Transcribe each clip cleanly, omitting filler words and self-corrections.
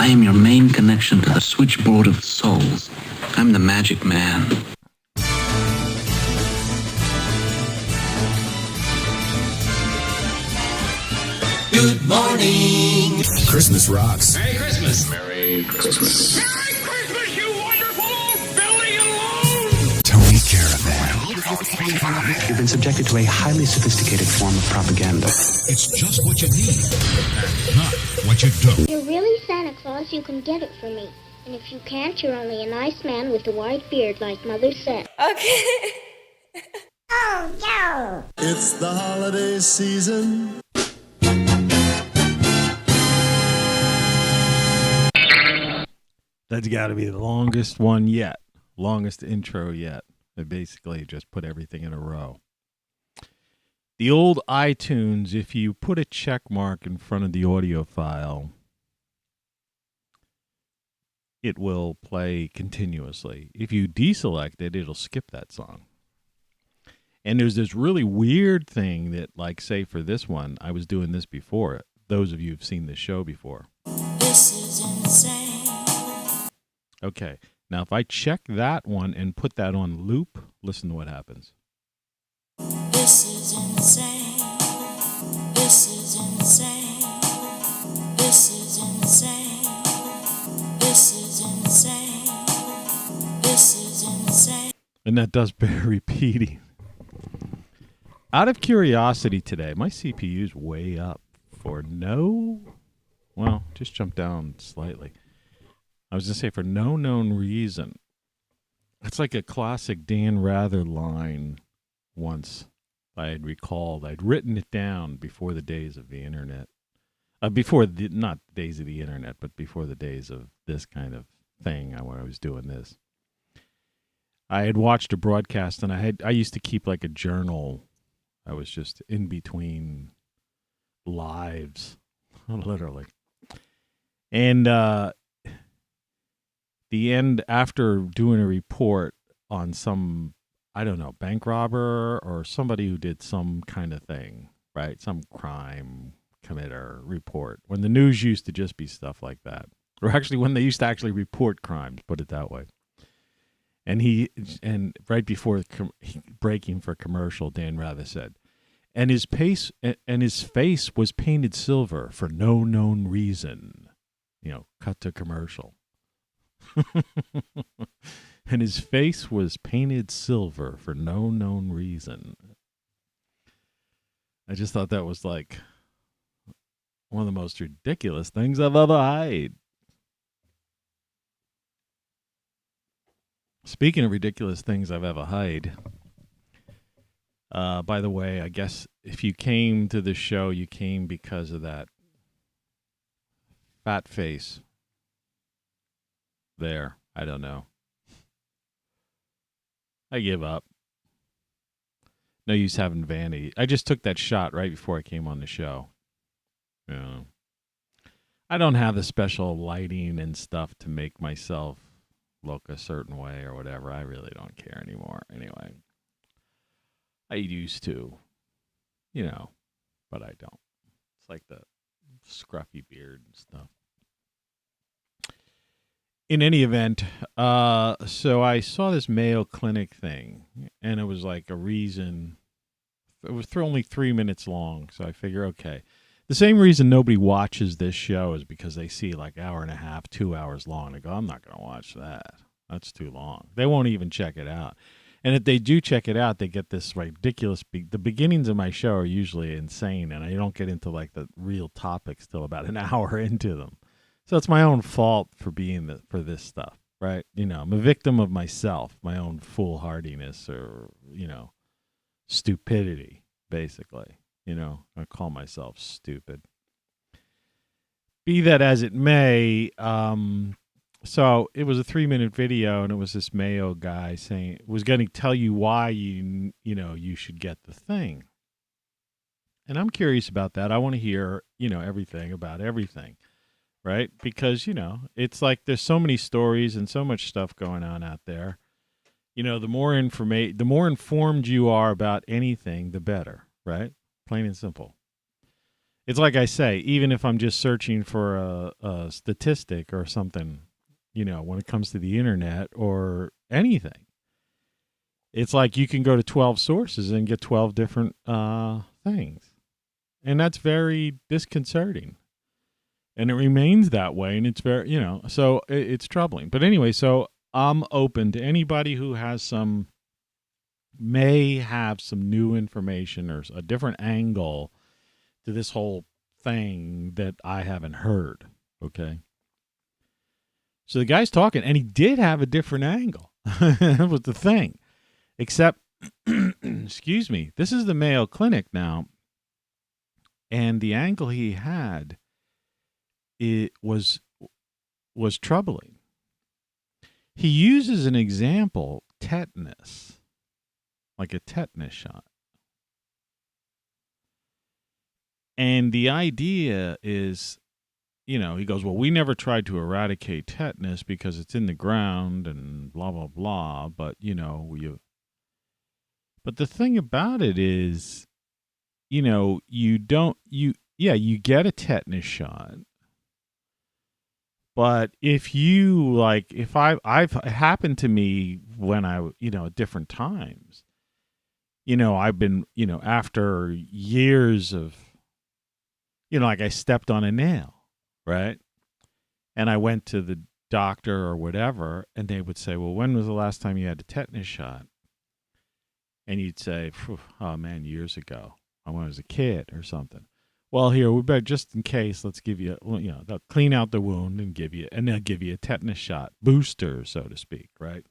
I am your main connection to the switchboard of souls. I'm the magic man. Good morning. Christmas rocks. Merry Christmas. Merry Christmas. Merry Christmas, you wonderful old Billy and Lone. Tony Caravan. You've been subjected to a highly sophisticated form of propaganda. It's just what you need, and not what you don't. If you're really Santa Claus, you can get it for me. And if you can't, you're only a nice man with a white beard, like Mother said. Okay. Oh, no! It's the holiday season. That's got to be the longest one yet. Longest intro yet. They basically just put everything in a row. The old iTunes, if you put a check mark in front of the audio file, it will play continuously. If you deselect it, it'll skip that song. And there's this really weird thing that, like, say for this one, I was doing this before. Those of you who've seen this show before. This is insane. Okay, now if I check that one and put that on loop, listen to what happens. This is insane. This is insane. This is insane. This is insane. This is insane. And that does bear repeating. Out of curiosity today, my CPU's way up for just jump down slightly. I was going to say for no known reason. It's like a classic Dan Rather line once I had recalled. I'd written it down before the days of the internet. Not the days of the internet, but before the days of this kind of thing when I was doing this. I had watched a broadcast, and I used to keep like a journal. I was just in between lives, literally. And the end, after doing a report on some, I don't know, bank robber or somebody who did some kind of thing, right? Some crime committer report. When the news used to just be stuff like that. Or actually when they used to actually report crimes, put it that way. And right before breaking for commercial, Dan Rather said, and his face was painted silver for no known reason. Cut to commercial. And his face was painted silver for no known reason. I just thought that was like one of the most ridiculous things I've ever heard. Speaking of ridiculous things I've ever heard, by the way, I guess if you came to the show, you came because of that fat face. There, I don't know. I give up. No use having vanity. I just took that shot right before I came on the show. I don't have the special lighting and stuff to make myself look a certain way or whatever. I really don't care anymore. Anyway, I used to, but I don't. It's like the scruffy beard and stuff. In any event, so I saw this Mayo Clinic thing, and it was like a reason. It was only 3 minutes long, so I figure, okay. The same reason nobody watches this show is because they see like hour and a half, 2 hours long. They go, I'm not going to watch that. That's too long. They won't even check it out. And if they do check it out, they get this ridiculous. The beginnings of my show are usually insane, and I don't get into like the real topics till about an hour into them. So it's my own fault for for this stuff, right? I'm a victim of myself, my own foolhardiness or, stupidity, basically. I call myself stupid. Be that as it may, so it was a 3-minute video, and it was this Mayo guy saying, was going to tell you why you should get the thing. And I'm curious about that. I want to hear, everything about everything. Right? Because, it's like there's so many stories and so much stuff going on out there. The more informed you are about anything, the better, right? Plain and simple. It's like I say, even if I'm just searching for a statistic or something, when it comes to the internet or anything, it's like you can go to 12 sources and get 12 different things. And that's very disconcerting. And it remains that way. And it's very, so it's troubling. But anyway, so I'm open to anybody who may have some new information or a different angle to this whole thing that I haven't heard. Okay. So the guy's talking, and he did have a different angle. That was the thing. Except, excuse me, this is the Mayo Clinic now. And the angle he had, it was troubling. He uses an example, tetanus, like a tetanus shot. And the idea is, he goes, well, we never tried to eradicate tetanus because it's in the ground and blah, blah, blah. But, but the thing about it is, you get a tetanus shot. But if I've happened to me when at different times, I've been, after years of, like I stepped on a nail, right? And I went to the doctor or whatever, and they would say, well, when was the last time you had a tetanus shot? And you'd say, oh man, years ago, when I was a kid or something. Well, here, we better, just in case, let's give you, they'll clean out the wound and they'll give you a tetanus shot, booster, so to speak, right?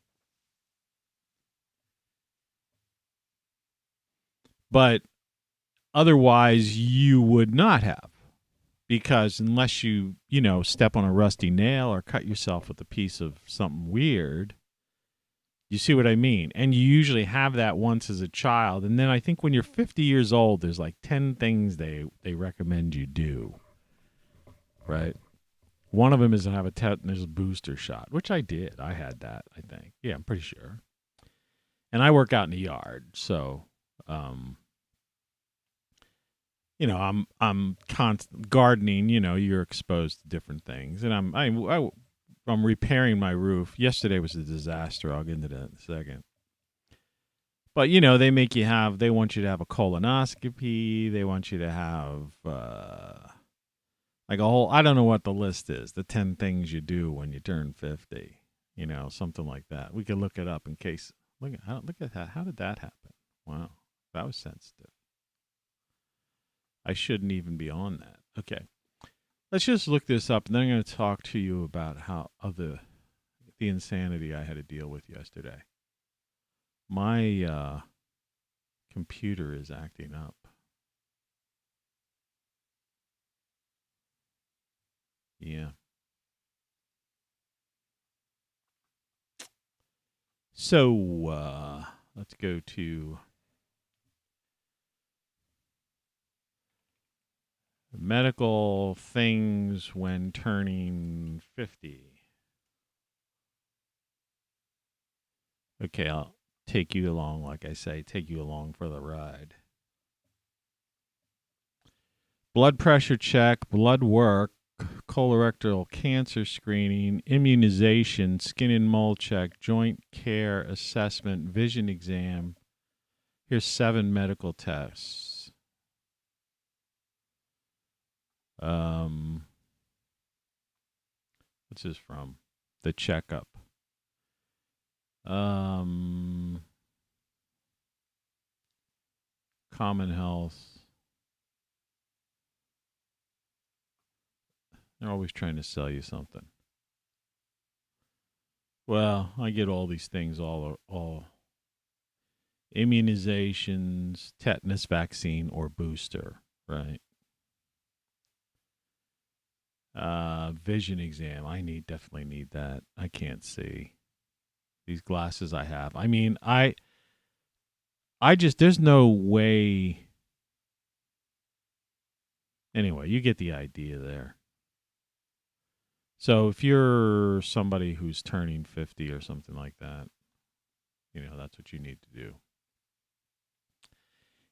But otherwise, you would not have, because unless you, step on a rusty nail or cut yourself with a piece of something weird, you see what I mean? And you usually have that once as a child. And then I think when you're 50 years old, there's like 10 things they recommend you do, right? One of them is to have a tetanus booster shot, which I did. I had that, I think. Yeah, I'm pretty sure. And I work out in the yard, so I'm constant gardening. You're exposed to different things, and I'm repairing my roof. Yesterday was a disaster. I'll get into that in a second. But they want you to have a colonoscopy. They want you to have like a whole. I don't know what the list is. The 10 things you do when you turn 50. Something like that. We could look it up in case. Look at that. How did that happen? Wow, that was sensitive. I shouldn't even be on that. Okay. Let's just look this up, and then I'm going to talk to you about the insanity I had to deal with yesterday. My computer is acting up. Yeah. So let's go to medical things when turning 50. Okay, I'll take you along, like I say, take you along for the ride. Blood pressure check, blood work, colorectal cancer screening, immunization, skin and mold check, joint care assessment, vision exam. Here's 7 medical tests. What's this from? The checkup. Common Health. They're always trying to sell you something. Well, I get all these things all immunizations, tetanus vaccine or booster, right? Vision exam. I definitely need that. I can't see. These glasses I have. I mean, I just, there's no way. Anyway, you get the idea there. So if you're somebody who's turning 50 or something like that, that's what you need to do.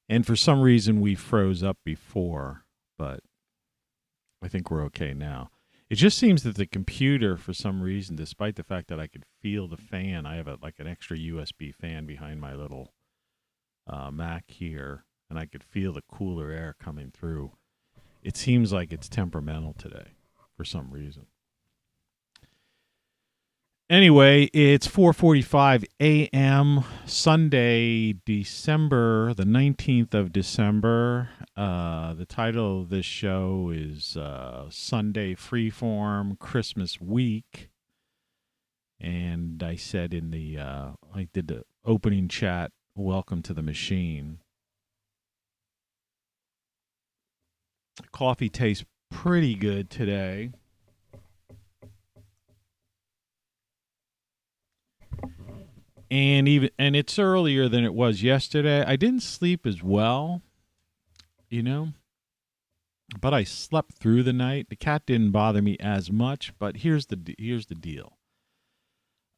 And for some reason we froze up before, but I think we're okay now. It just seems that the computer, for some reason, despite the fact that I could feel the fan, I have an extra USB fan behind my little Mac here, and I could feel the cooler air coming through. It seems like it's temperamental today for some reason. Anyway, it's 4:45 a.m. Sunday, December, the 19th of December. The title of this show is Sunday Freeform Christmas Week. And I said in the, I did the opening chat, welcome to the machine. Coffee tastes pretty good today. And it's earlier than it was yesterday. I didn't sleep as well, but I slept through the night. The cat didn't bother me as much, but here's the deal.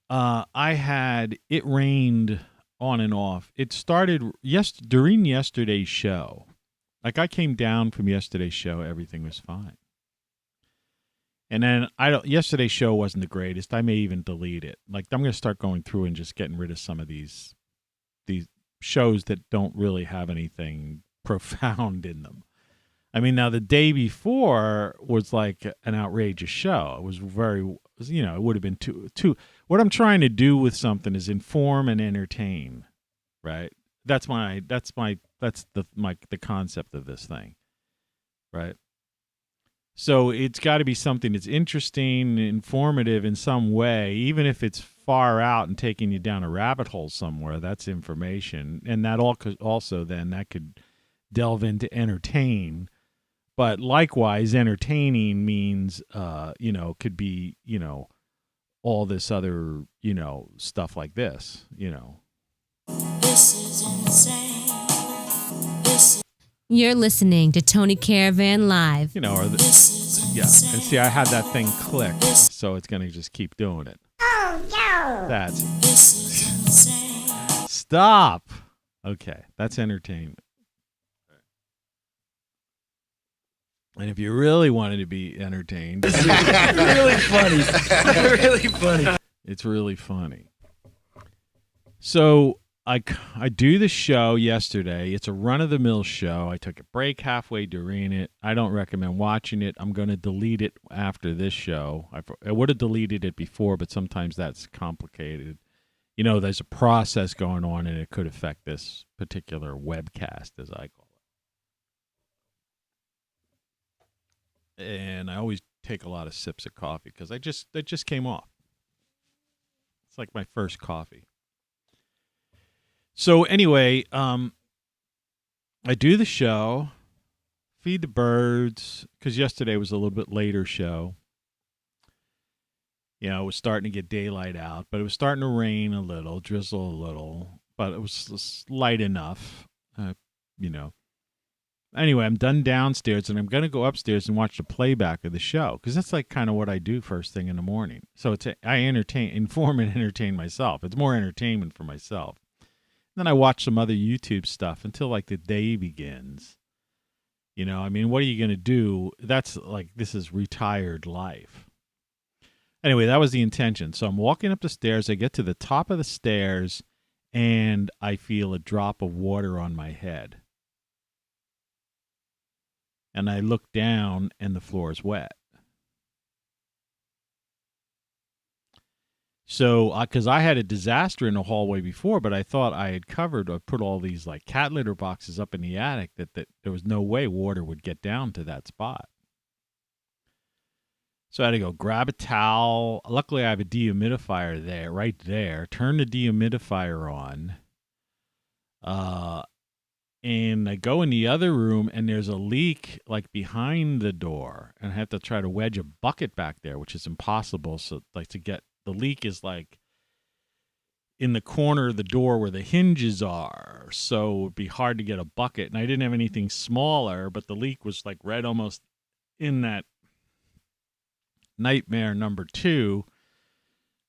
It rained on and off. It started during yesterday's show. Like I came down from yesterday's show, everything was fine. And then yesterday's show wasn't the greatest. I may even delete it. Like I'm going to start going through and just getting rid of some of these shows that don't really have anything profound in them. I mean, now the day before was like an outrageous show. It was it would have been too. What I'm trying to do with something is inform and entertain, right? That's the concept of this thing, right? So it's got to be something that's interesting, informative in some way, even if it's far out and taking you down a rabbit hole somewhere. That's information, and that also then that could delve into entertain. But likewise, entertaining means, could be, all this other, stuff like this, This is insane. You're listening to Tony Caravan Live. And see, I had that thing click, so it's going to just keep doing it. Oh, no. Stop. Okay, that's entertainment. And if you really wanted to be entertained, it's really funny. Really funny. It's really funny. So I do the show yesterday. It's a run-of-the-mill show. I took a break halfway during it. I don't recommend watching it. I'm going to delete it after this show. I would have deleted it before, but sometimes that's complicated. There's a process going on, and it could affect this particular webcast, as I call it. And I always take a lot of sips of coffee because it just came off. It's like my first coffee. So anyway, I do the show, feed the birds, because yesterday was a little bit later show. It was starting to get daylight out, but it was starting to rain a little, drizzle a little, but it was light enough, Anyway, I'm done downstairs, and I'm going to go upstairs and watch the playback of the show, because that's like kind of what I do first thing in the morning. So I inform and entertain myself. It's more entertainment for myself. Then I watch some other YouTube stuff until like the day begins. What are you going to do? That's like, this is retired life. Anyway, that was the intention. So I'm walking up the stairs. I get to the top of the stairs, and I feel a drop of water on my head. And I look down, and the floor is wet. So, because I had a disaster in the hallway before, but I thought I had put all these like cat litter boxes up in the attic that there was no way water would get down to that spot. So I had to go grab a towel. Luckily, I have a dehumidifier right there. Turn the dehumidifier on. And I go in the other room, and there's a leak like behind the door, and I have to try to wedge a bucket back there, which is impossible. So the leak is like in the corner of the door where the hinges are, so it'd be hard to get a bucket. And I didn't have anything smaller, but the leak was like right almost in that nightmare number 2.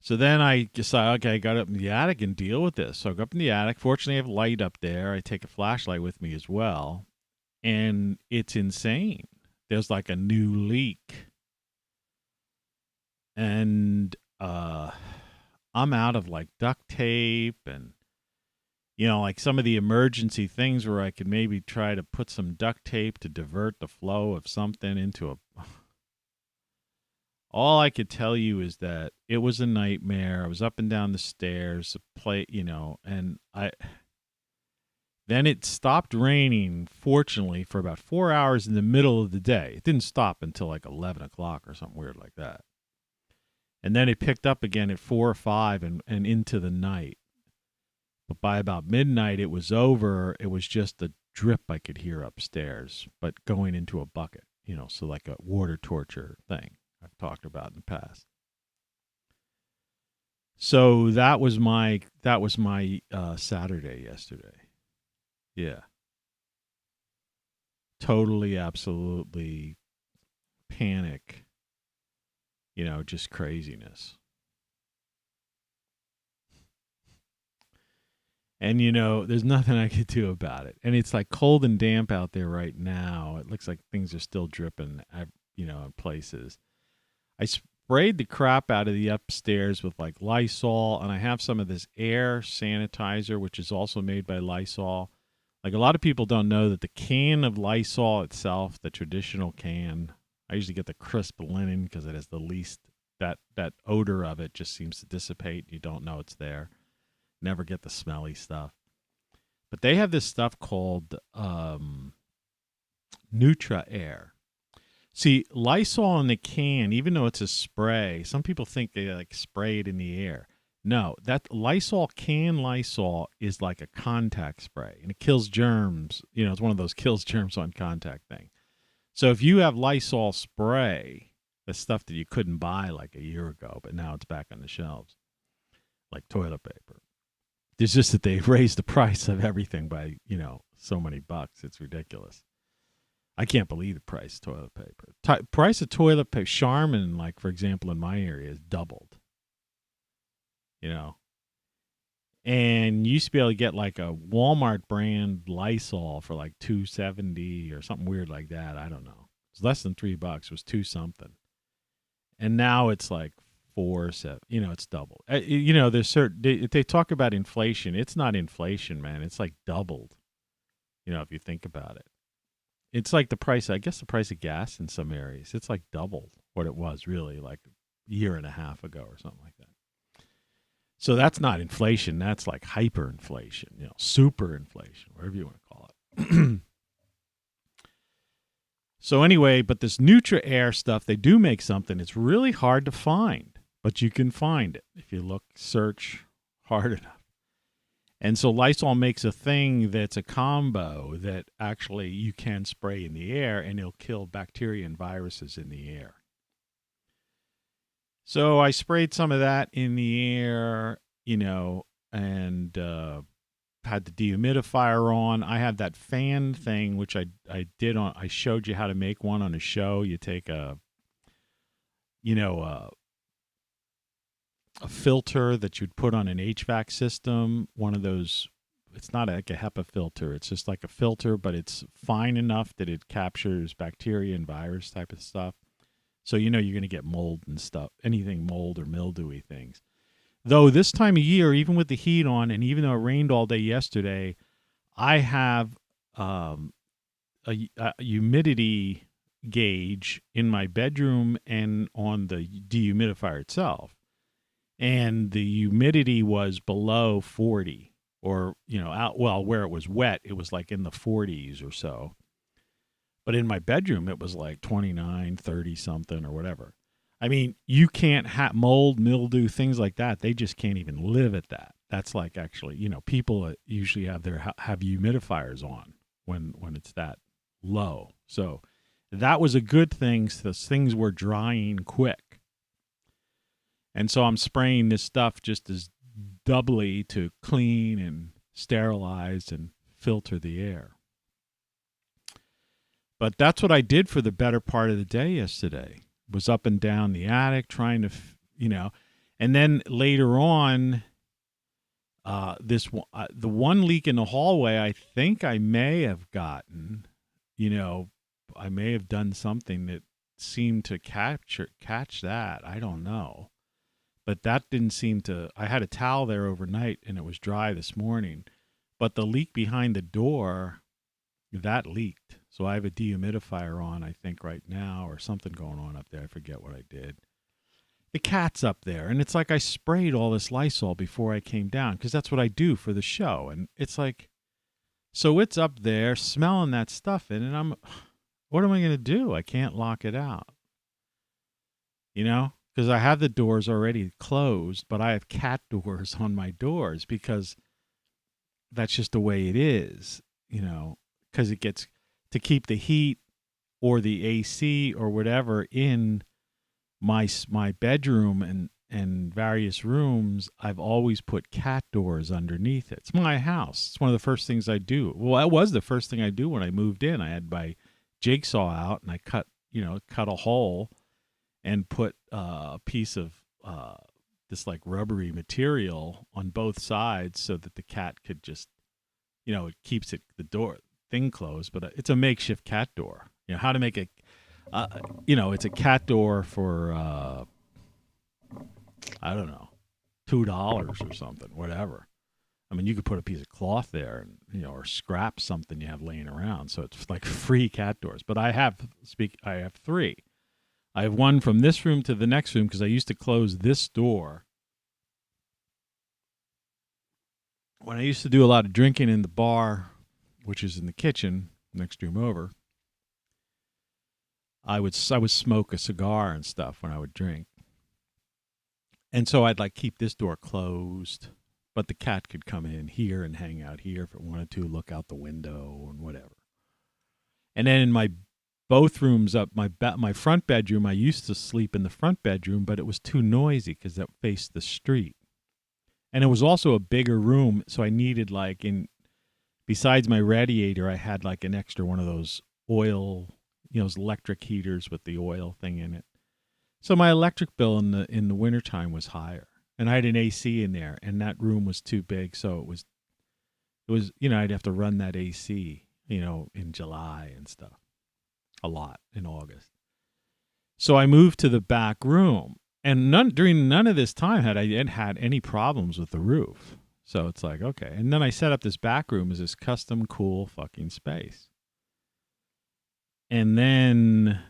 So then I decided, okay, I got up in the attic and deal with this. So I go up in the attic. Fortunately, I have light up there. I take a flashlight with me as well. And it's insane. there's like a new leak. And I'm out of like duct tape and, like some of the emergency things where I could maybe try to put some duct tape to divert the flow of something into a... All I could tell you is that it was a nightmare. I was up and down the stairs, and then it stopped raining, fortunately, for about 4 hours in the middle of the day. It didn't stop until like 11 o'clock or something weird like that. And then it picked up again at 4 or 5 and into the night. But by about midnight, it was over. It was just a drip I could hear upstairs, but going into a bucket, so like a water torture thing I've talked about in the past. So that was my Saturday yesterday. Yeah. Totally, absolutely panic. Just craziness. And, there's nothing I could do about it. And it's like cold and damp out there right now. It looks like things are still dripping, in places. I sprayed the crap out of the upstairs with like Lysol, and I have some of this air sanitizer, which is also made by Lysol. Like a lot of people don't know that the can of Lysol itself, the traditional can, I usually get the crisp linen because it has the least, that odor of it just seems to dissipate. You don't know it's there. Never get the smelly stuff. But they have this stuff called Nutra Air. See, Lysol in the can, even though it's a spray, some people think they like spray it in the air. No, that Lysol is like a contact spray, and it kills germs. It's one of those kills germs on contact thing. So if you have Lysol spray, the stuff that you couldn't buy like a year ago, but now it's back on the shelves, like toilet paper. It's just that they've raised the price of everything by, so many bucks. It's ridiculous. I can't believe the price of toilet paper. Price of toilet paper, Charmin, like, for example, in my area, is doubled. And you used to be able to get like a Walmart brand Lysol for like $2.70 or something weird like that. I don't know. It's less than $3. It was $2 something. And now it's like $4.7. It's doubled. There's certain, they talk about inflation. It's not inflation, man. It's like doubled. If you think about it. It's like the price of gas in some areas. It's like doubled what it was really like a year and a half ago or something like that. So that's not inflation. That's like hyperinflation, super inflation, whatever you want to call it. So anyway, but this Nutra Air stuff, they do make something. It's really hard to find, but you can find it if you search hard enough. And so Lysol makes a thing that's a combo that actually you can spray in the air, and it'll kill bacteria and viruses in the air. So I sprayed some of that in the air, and had the dehumidifier on. I have that fan thing, which I showed you how to make one on a show. You take a filter that you'd put on an HVAC system, one of those, it's not like a HEPA filter, it's just like a filter, but it's fine enough that it captures bacteria and virus type of stuff. So you're going to get mold and stuff, anything mold or mildewy things. Though this time of year, even with the heat on, and even though it rained all day yesterday, I have a humidity gauge in my bedroom and on the dehumidifier itself. And the humidity was below 40, or, where it was wet, it was like in the 40s or so. But in my bedroom, it was like 29, 30 something or whatever. I mean, you can't have mold, mildew, things like that. They just can't even live at that. That's like actually, people usually have humidifiers on when it's that low. So that was a good thing. So things were drying quick. And so I'm spraying this stuff just as doubly to clean and sterilize and filter the air. But that's what I did for the better part of the day yesterday. Was up and down the attic trying to, and then later on, the one leak in the hallway, I think I may have gotten, I may have done something that seemed to catch that. I don't know. But that didn't seem to. I had a towel there overnight and it was dry this morning. But the leak behind the door, that leaked. So I have a dehumidifier on, I think, right now, or something going on up there. I forget what I did. The cat's up there, and it's like I sprayed all this Lysol before I came down, because that's what I do for the show. And it's like, so it's up there smelling that stuff in, and what am I going to do? I can't lock it out. You know? Because I have the doors already closed, but I have cat doors on my doors because that's just the way it is, you know, because it gets to keep the heat or the AC or whatever in my bedroom and various rooms. I've always put cat doors underneath it. It's my house. It's one of the first things I do. Well, that was the first thing I do when I moved in. I had my jigsaw out and I cut a hole and put a piece of this like rubbery material on both sides so that the cat could just, it keeps the door thing closed. But it's a makeshift cat door. How to make it, it's a cat door for, I don't know, $2 or something, whatever. I mean, you could put a piece of cloth there and, or scrap something you have laying around. So it's like free cat doors. But I have 3. I have one from this room to the next room because I used to close this door when I used to do a lot of drinking in the bar, which is in the kitchen, next room over. I would smoke a cigar and stuff when I would drink. And so I'd like keep this door closed, but the cat could come in here and hang out here if it wanted to, look out the window and whatever. And then in my both rooms up, my front bedroom, I used to sleep in the front bedroom, but it was too noisy because that faced the street. And it was also a bigger room, so I needed besides my radiator, I had like an extra one of those oil, those electric heaters with the oil thing in it. So my electric bill in the wintertime was higher. And I had an AC in there, and that room was too big, so it was I'd have to run that AC, in July and stuff. A lot in August. So I moved to the back room, and during none of this time had I had any problems with the roof. So it's like, okay. And then I set up this back room as this custom cool fucking space. And then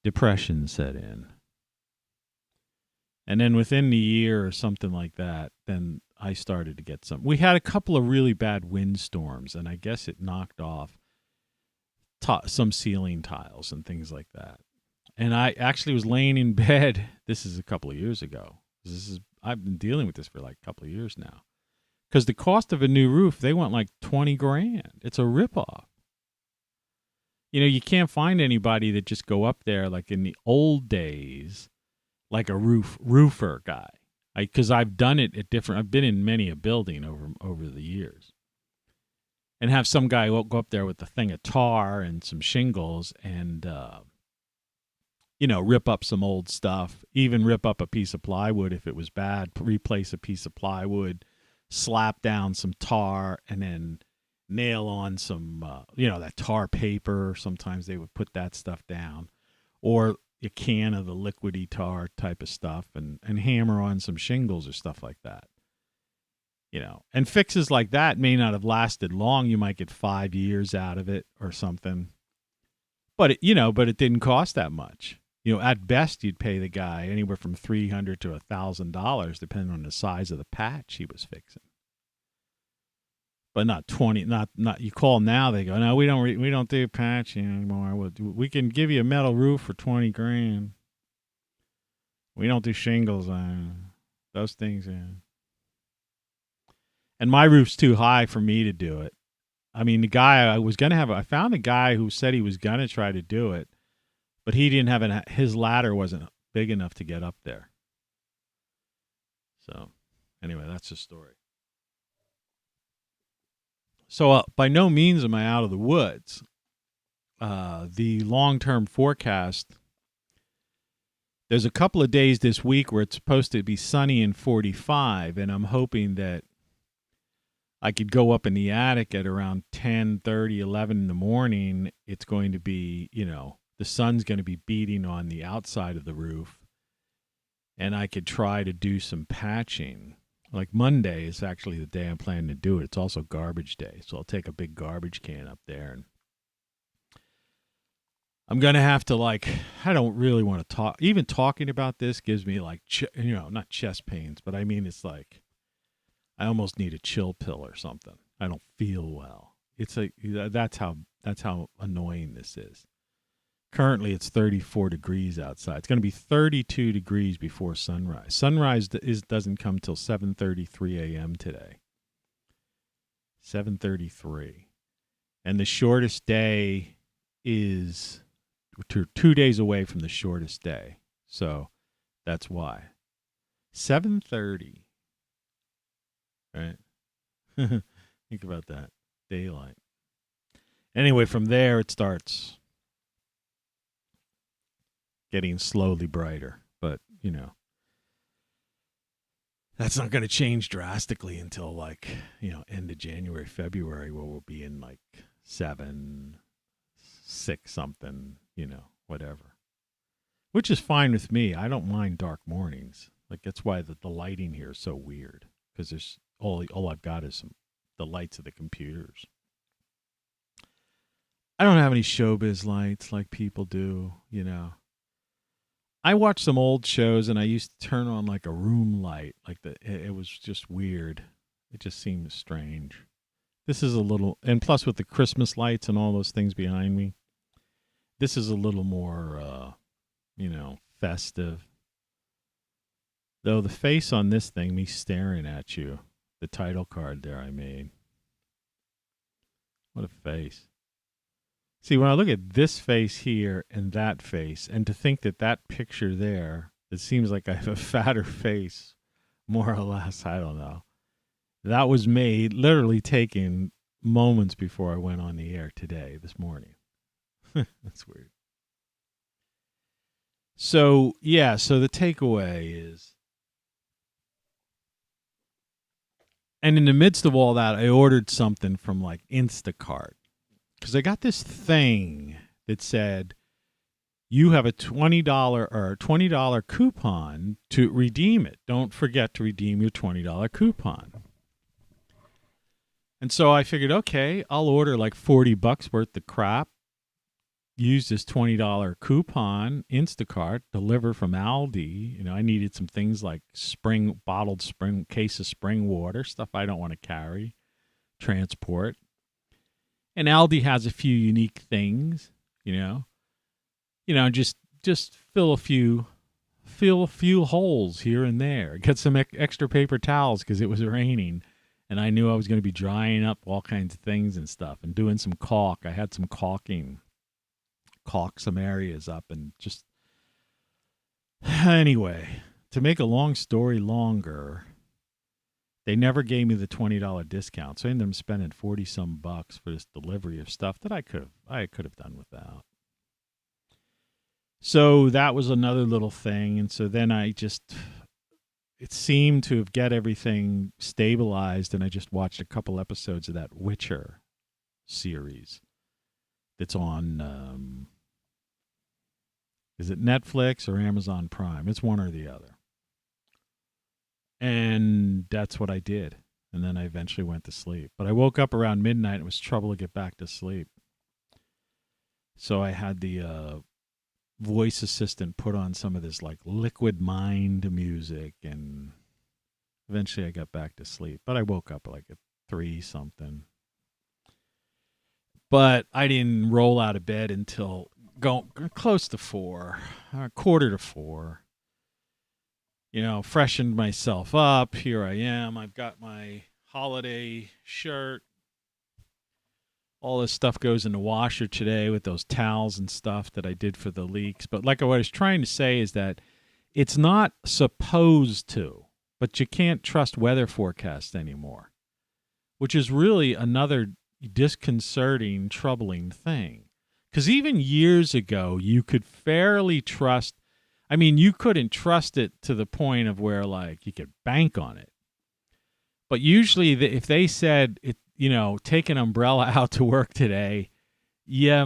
depression set in. And then within the year or something like that, then I started to get some. We had a couple of really bad windstorms, and I guess it knocked off some ceiling tiles and things like that. And I actually was laying in bed. This is a couple of years ago. I've been dealing with this for like a couple of years now. Because the cost of a new roof, they want like $20,000. It's a ripoff. You can't find anybody that just go up there like in the old days, like a roofer guy. Because I've done it at different. I've been in many a building over the years. And have some guy go up there with a thing of tar and some shingles and, rip up some old stuff, even rip up a piece of plywood if it was bad, replace a piece of plywood, slap down some tar, and then nail on some, that tar paper. Sometimes they would put that stuff down. Or a can of the liquidy tar type of stuff and hammer on some shingles or stuff like that. And fixes like that may not have lasted long. You might get 5 years out of it or something. But it didn't cost that much. At best you'd pay the guy anywhere from $300 to $1,000 depending on the size of the patch he was fixing. But not 20. Not you call now, they go, no, we don't do patching anymore. We can give you a metal roof for $20,000. We don't do shingles on those things. And my roof's too high for me to do it. I mean, the guy I found a guy who said he was going to try to do it, but he didn't have his ladder wasn't big enough to get up there. So anyway, that's the story. So by no means am I out of the woods. The long-term forecast, there's a couple of days this week where it's supposed to be sunny and 45, and I'm hoping that I could go up in the attic at around 10:30, 11 in the morning. It's going to be, the sun's going to be beating on the outside of the roof. And I could try to do some patching. Like Monday is actually the day I'm planning to do it. It's also garbage day. So I'll take a big garbage can up there. And I'm going to have to, I don't really want to talk. Even talking about this gives me, not chest pains, but I mean, it's like I almost need a chill pill or something. I don't feel well. That's how annoying this is. Currently, it's 34 degrees outside. It's going to be 32 degrees before sunrise. Sunrise doesn't come till 7:33 a.m. today. 7:33. And the shortest day is 2 days away from the shortest day. So that's why. 7:30. Right? Think about that. Daylight. Anyway, from there it starts getting slowly brighter. But, that's not going to change drastically until end of January, February, where we'll be in 7, 6 something, whatever. Which is fine with me. I don't mind dark mornings. That's why the lighting here is so weird. Because there's all I've got is the lights of the computers. I don't have any showbiz lights like people do, I watched some old shows and I used to turn on a room light. It was just weird. It just seemed strange. This is a little, and plus with the Christmas lights and all those things behind me, this is a little more, festive. Though the face on this thing, me staring at you, the title card there I made. What a face. See, when I look at this face here and that face, and to think that picture there, it seems like I have a fatter face, more or less, I don't know. That was made, literally taken moments before I went on the air this morning. That's weird. So the takeaway is, and in the midst of all that, I ordered something from Instacart. Because I got this thing that said, you have a $20 coupon to redeem it. Don't forget to redeem your $20 coupon. And so I figured, okay, I'll order $40 worth of crap. Use this $20 coupon, Instacart, deliver from Aldi. I needed some things like bottled spring case of spring water, stuff I don't want to carry, transport. And Aldi has a few unique things, just fill a few holes here and there. Get some extra paper towels because it was raining, and I knew I was going to be drying up all kinds of things and stuff, and doing some caulk. I had some caulk some areas up, and just anyway, to make a long story longer. They never gave me the $20 discount, so I ended up spending $40-some for this delivery of stuff that I could have done without. So that was another little thing, and so then it seemed to have get everything stabilized, and I just watched a couple episodes of that Witcher series that's on, is it Netflix or Amazon Prime? It's one or the other. And that's what I did. And then I eventually went to sleep. But I woke up around midnight and it was trouble to get back to sleep. So I had the voice assistant put on some of this Liquid Mind music. And eventually I got back to sleep. But I woke up at 3 something. But I didn't roll out of bed until close to 4, quarter to 4. Freshened myself up. Here I am. I've got my holiday shirt. All this stuff goes in the washer today with those towels and stuff that I did for the leaks. But what I was trying to say is that it's not supposed to, but you can't trust weather forecasts anymore, which is really another disconcerting, troubling thing. Because even years ago, you could fairly trust. You couldn't trust it to the point of where you could bank on it. But usually, if they said, take an umbrella out to work today, yeah,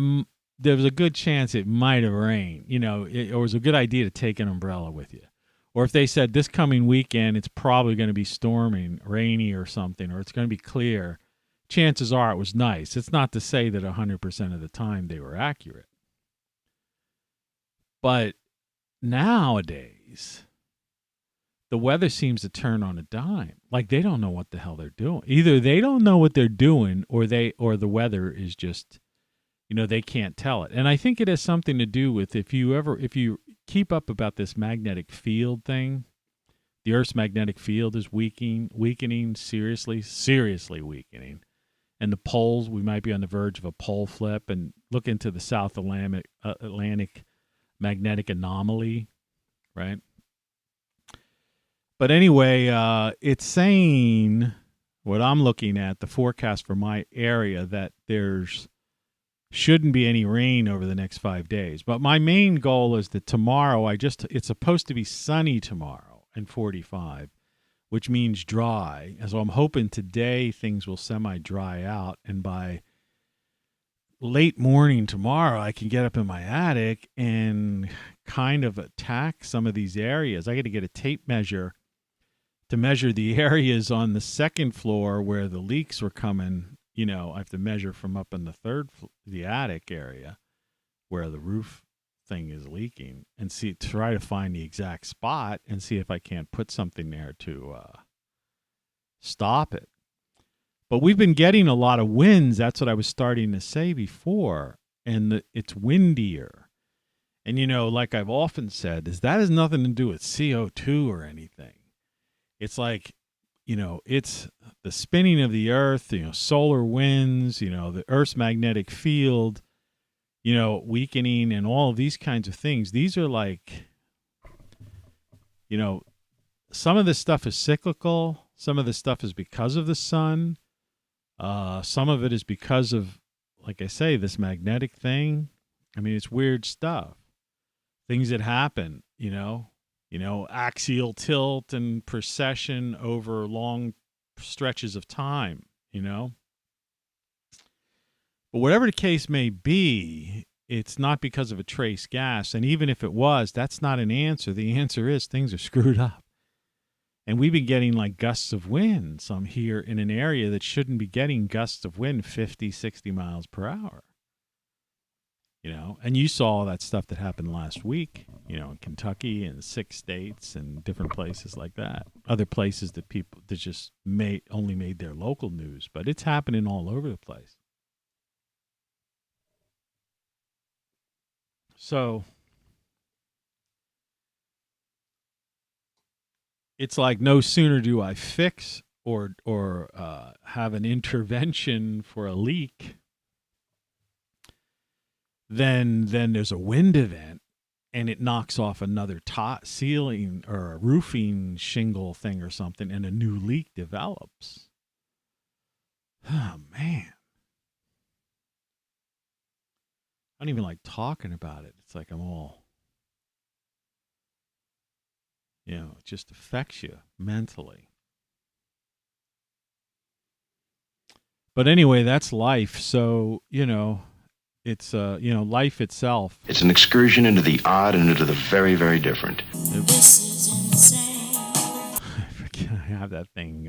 there was a good chance it might have rained. It was a good idea to take an umbrella with you. Or if they said this coming weekend, it's probably going to be storming, rainy or something, or it's going to be clear, chances are it was nice. It's not to say that 100% of the time they were accurate. But nowadays, the weather seems to turn on a dime. Like they don't know what the hell they're doing. Either they don't know what they're doing, or the weather is just, they can't tell it. And I think it has something to do with if you keep up about this magnetic field thing, the Earth's magnetic field is weakening, seriously weakening. And the poles, we might be on the verge of a pole flip, and look into the South Atlantic magnetic anomaly, right? But anyway, it's saying, what I'm looking at, the forecast for my area, that there's shouldn't be any rain over the next 5 days. But my main goal is that tomorrow, it's supposed to be sunny tomorrow and 45, which means dry. And so I'm hoping today things will semi-dry out, and by late morning tomorrow, I can get up in my attic and kind of attack some of these areas. I got to get a tape measure to measure the areas on the second floor where the leaks were coming. I have to measure from up in the attic area where the roof thing is leaking, and try to find the exact spot and see if I can't put something there to stop it. But we've been getting a lot of winds. That's what I was starting to say before. And it's windier. And, like I've often said, that has nothing to do with CO2 or anything. It's like, it's the spinning of the earth, solar winds, the Earth's magnetic field, weakening, and all of these kinds of things. These are like, some of this stuff is cyclical. Some of this stuff is because of the sun. Some of it is because of, like I say, this magnetic thing. I mean, it's weird stuff. Things that happen, axial tilt and precession over long stretches of time, But whatever the case may be, it's not because of a trace gas. And even if it was, that's not an answer. The answer is things are screwed up. And we've been getting like gusts of wind, some here in an area that shouldn't be getting gusts of wind 50, 60 miles per hour. And you saw all that stuff that happened last week, in Kentucky and 6 states and different places like that. Other places that just only made their local news, but it's happening all over the place. So it's like no sooner do I fix or have an intervention for a leak, then there's a wind event, and it knocks off another ceiling or a roofing shingle thing or something, and a new leak develops. Oh, man. I don't even like talking about it. It's like I'm all, it just affects you mentally. But anyway, that's life. So, it's, life itself. It's an excursion into the odd and into the very, very different. This is insane. I have that thing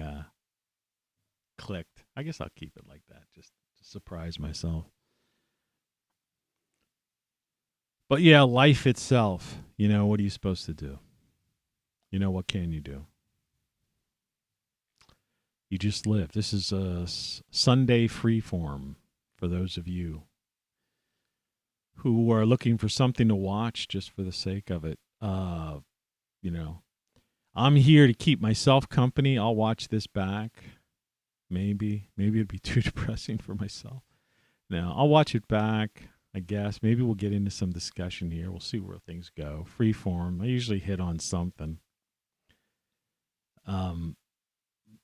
clicked. I guess I'll keep it like that, just to surprise myself. But yeah, life itself, what are you supposed to do? What can you do? You just live. This is a Sunday Freeform for those of you who are looking for something to watch just for the sake of it. I'm here to keep myself company. I'll watch this back. Maybe it'd be too depressing for myself. No, I'll watch it back, I guess. Maybe we'll get into some discussion here. We'll see where things go. Freeform. I usually hit on something.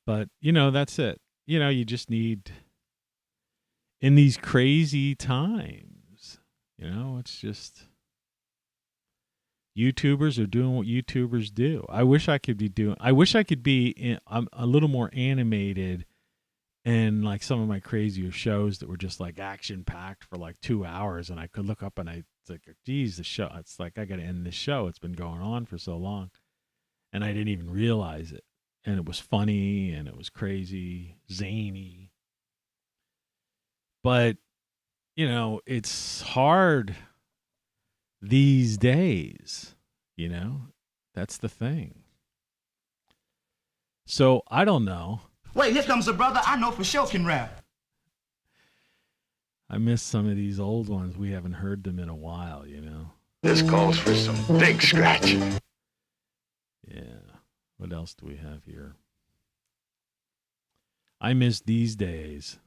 But, that's it. You just need, in these crazy times, it's just, YouTubers are doing what YouTubers do. I wish I could be I'm a little more animated and like some of my crazier shows that were just like action packed for like 2 hours, and I could look up and it's like, geez, the show, it's like I got to end this show. It's been going on for so long. And I didn't even realize it. And it was funny and it was crazy, zany. But, you know, it's hard these days, you know? That's the thing. So, I don't know. Wait, here comes a brother I know for sure can rap. I miss some of these old ones. We haven't heard them in a while, you know? This calls for some big scratching. Yeah. What else do we have here? I miss these days.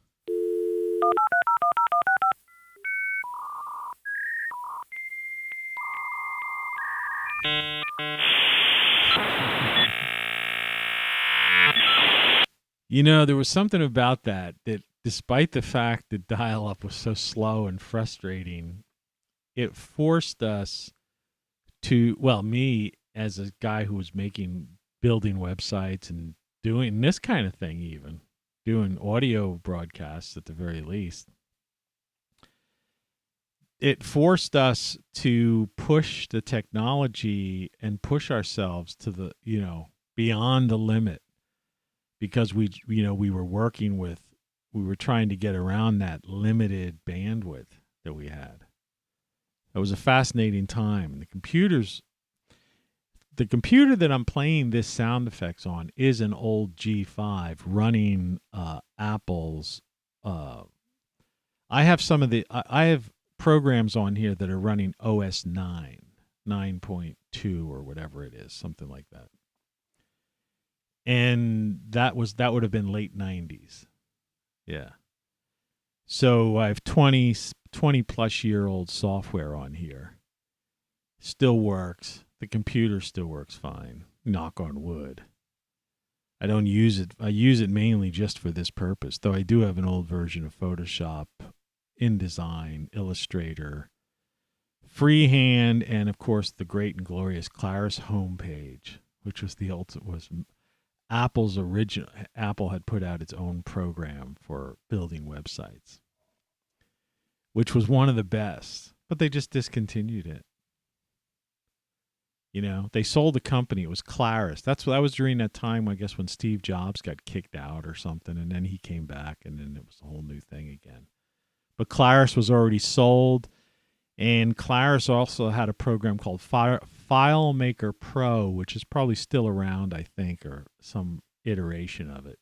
You know, there was something about that despite the fact that dial-up was so slow and frustrating, it forced us to, well, me as a guy who was building websites and doing this kind of thing, even doing audio broadcasts at the very least, it forced us to push the technology and push ourselves to the, you know, beyond the limit, because we were trying to get around that limited bandwidth that we had. It was a fascinating time. The computer that I'm playing this sound effects on is an old G5 running Apple's. I have programs on here that are running OS 9.2 or whatever it is, something like that. And that would have been late 90s. Yeah. So I have 20 plus year old software on here. Still works. The computer still works fine. Knock on wood. I don't use it. I use it mainly just for this purpose, though I do have an old version of Photoshop, InDesign, Illustrator, Freehand, and of course the great and glorious Claris homepage, which was Apple's original. Apple had put out its own program for building websites, which was one of the best, but they just discontinued it. You know, they sold the company. It was Claris. That was during that time, I guess, when Steve Jobs got kicked out or something, and then he came back, and then it was a whole new thing again. But Claris was already sold, and Claris also had a program called FileMaker Pro, which is probably still around, I think, or some iteration of it.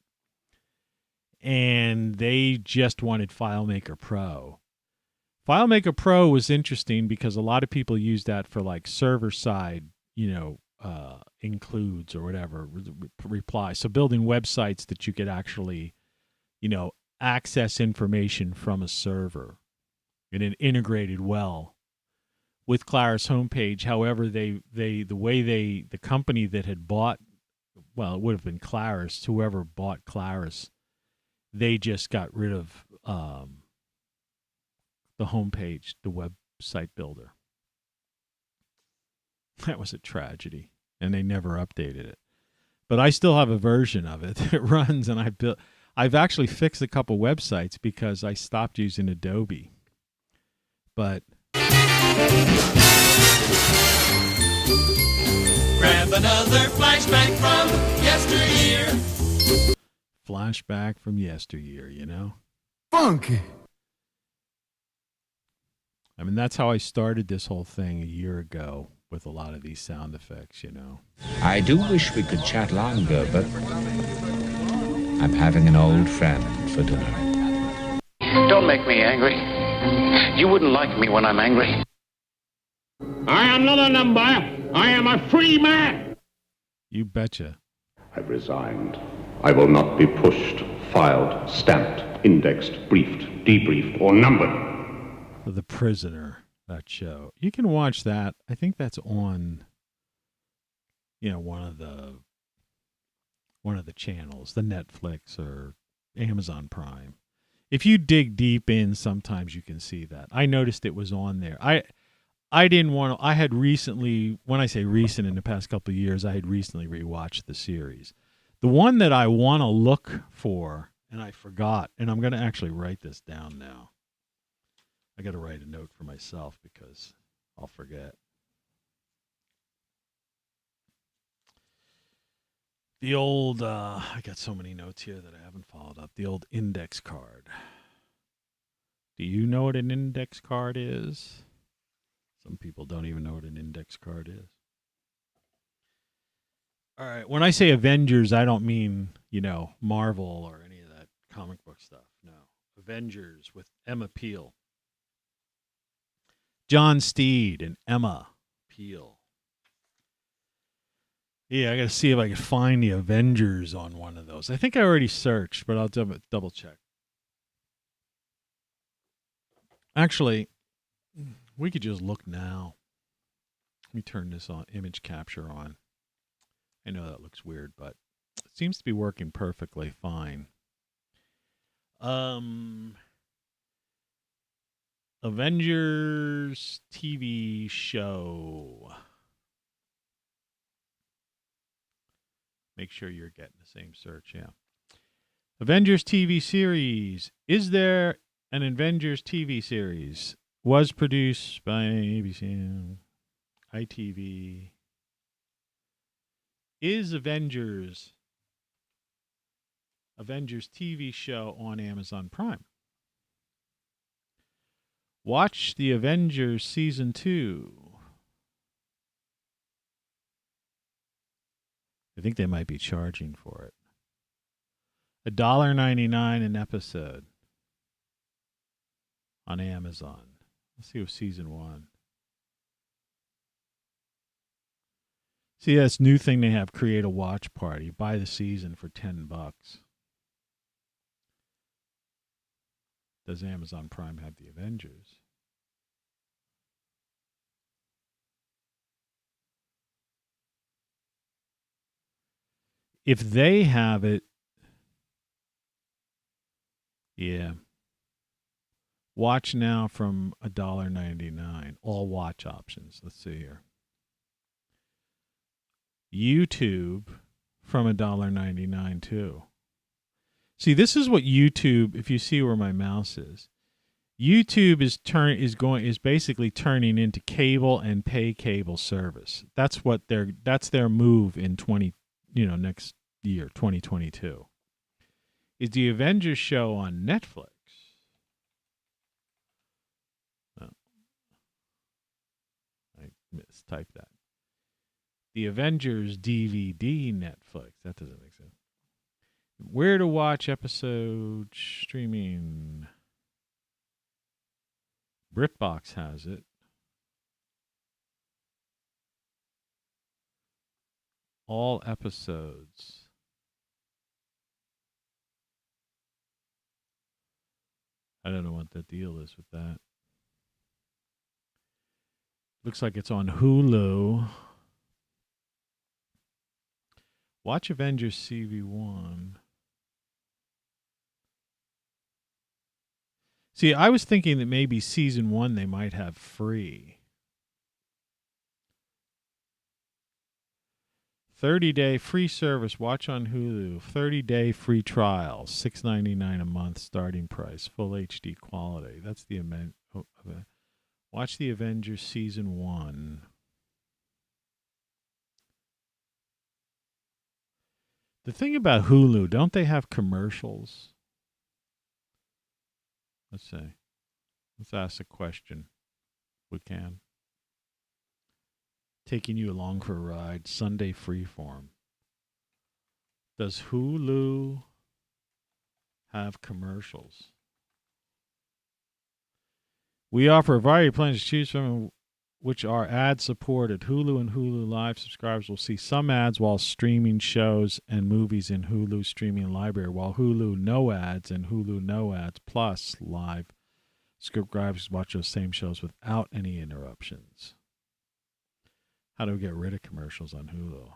And they just wanted FileMaker Pro. FileMaker Pro was interesting because a lot of people use that for like server-side, includes or whatever, reply. So building websites that you could actually, access information from a server, and it integrated well with Claris homepage. However, the company that had bought, well, it would have been Claris, whoever bought Claris, they just got rid of the homepage, the website builder. That was a tragedy, and they never updated it. But I still have a version of it that runs, and I've actually fixed a couple websites because I stopped using Adobe. But Grab another flashback from yesteryear. Flashback from yesteryear, Funky. I mean, that's how I started this whole thing a year ago with a lot of these sound effects, I do wish we could chat longer, but I'm having an old friend for dinner. Don't make me angry. You wouldn't like me when I'm angry. I am not a number. I am a free man. You betcha. I've resigned. I will not be pushed, filed, stamped, indexed, briefed, debriefed, or numbered. The Prisoner, that show. You can watch that. I think that's on, one of the channels, the Netflix or Amazon Prime. If you dig deep in, sometimes you can see that. I noticed it was on there. I didn't want to. I had recently, when I say recent, in the past couple of years, I had recently rewatched the series. The one that I want to look for, and I forgot, and I'm going to actually write this down now. I got to write a note for myself because I'll forget. The old, I got so many notes here that I haven't followed up. The old index card. Do you know what an index card is? Some people don't even know what an index card is. All right. When I say Avengers, I don't mean, Marvel or any of that comic book stuff. No. Avengers with Emma Peel. John Steed and Emma Peel. Yeah, I got to see if I can find the Avengers on one of those. I think I already searched, but I'll double check. Actually, we could just look now. Let me turn this on, image capture on. I know that looks weird, but it seems to be working perfectly fine. Avengers TV show. Make sure you're getting the same search, yeah. Avengers TV series. Is there an Avengers TV series? Was produced by ABC, ITV. Is Avengers TV show on Amazon Prime? Watch the Avengers Season 2. I think they might be charging for it. $1.99 an episode on Amazon. Let's see what Season 1. See, that's new thing they have, create a watch party. Buy the season for $10. Does Amazon Prime have the Avengers? If they have it, yeah. Watch now from $1.99. All watch options. Let's see here. YouTube from $1.99 too. See, this is what YouTube, if you see where my mouse is, YouTube is basically turning into cable and pay cable service. That's their move in next year, 2022. Is the Avengers show on Netflix? Oh. I mistyped that. The Avengers DVD Netflix. That doesn't make sense. Where to watch episode streaming? BritBox has it. All episodes. I don't know what the deal is with that. Looks like it's on Hulu. Watch Avengers CV1. See, I was thinking that maybe Season 1 they might have free. 30-day free service. Watch on Hulu. 30-day free trial. $6.99 a month starting price. Full HD quality. That's the event. Watch the Avengers Season 1. The thing about Hulu, don't they have commercials? Let's see. Let's ask a question. We can. Taking you along for a ride. Sunday Freeform. Does Hulu have commercials? We offer a variety of plans to choose from, which are ad-supported. Hulu and Hulu Live subscribers will see some ads while streaming shows and movies in Hulu streaming library, while Hulu No Ads and Hulu No Ads Plus Live subscribers watch those same shows without any interruptions. How do we get rid of commercials on Hulu?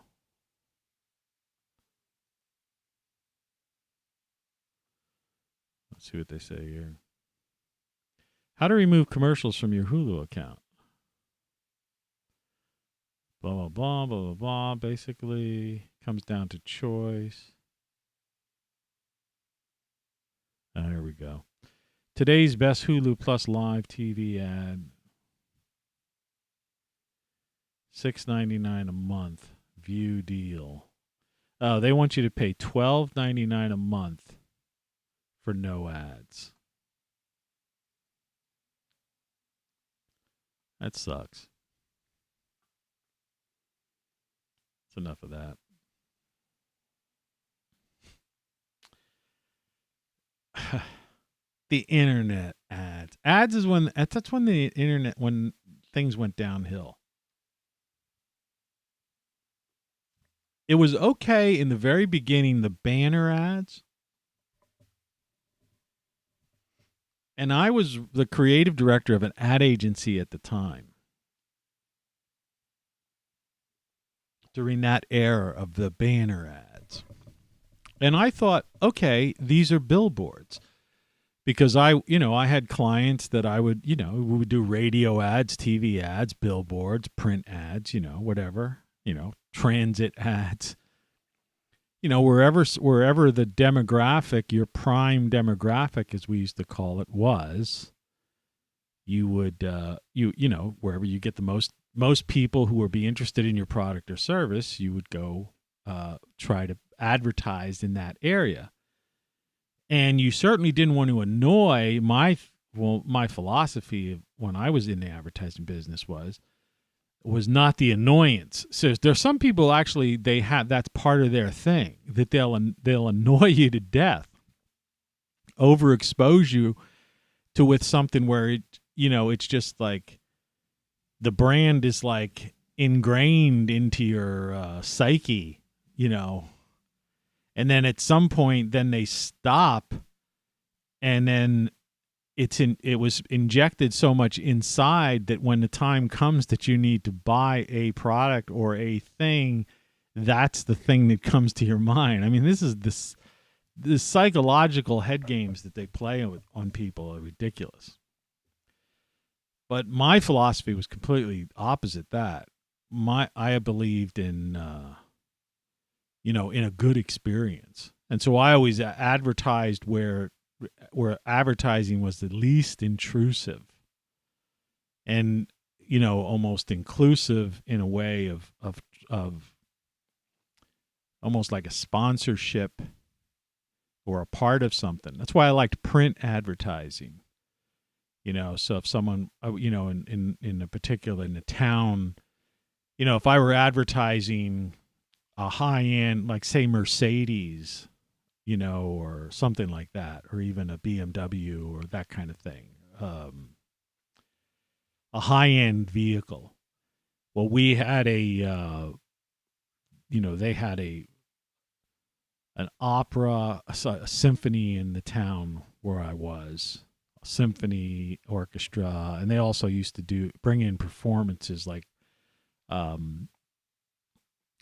Let's see what they say here. How to remove commercials from your Hulu account. blah, blah, blah, blah, blah, blah. Basically, comes down to choice. There we go. Today's best Hulu Plus live TV ad. $6.99 a month. View deal. Oh, they want you to pay $12.99 a month for no ads. That sucks. That's enough of that. The internet ads. Ads is that's when the internet, when things went downhill. It was okay in the very beginning, the banner ads. And I was the creative director of an ad agency at the time. During that era of the banner ads. And I thought, okay, these are billboards. Because I had clients that I would, we would do radio ads, TV ads, billboards, print ads, whatever, transit ads. Wherever the demographic, your prime demographic, as we used to call it, was, you would, wherever you get the most people who would be interested in your product or service, you would go try to advertise in that area. And you certainly didn't want to annoy my philosophy when I was in the advertising business was not the annoyance. So there's some people actually, that's part of their thing, that they'll annoy you to death, overexpose you with something where it's just like the brand is like ingrained into your psyche, and then at some point, then they stop, and then it was injected so much inside that when the time comes that you need to buy a product or a thing, that's the thing that comes to your mind. I mean, this psychological head games that they play on people are ridiculous. But my philosophy was completely opposite that. I believed in in a good experience. And so I always advertised where advertising was the least intrusive and, almost inclusive in a way of almost like a sponsorship or a part of something. That's why I liked print advertising. So if someone, in a particular, in a town, if I were advertising a high-end, like say Mercedes, or something like that, or even a BMW or that kind of thing, a high-end vehicle. Well, we had they had an opera, a symphony in the town where I was, a symphony orchestra, and they also used to bring in performances like,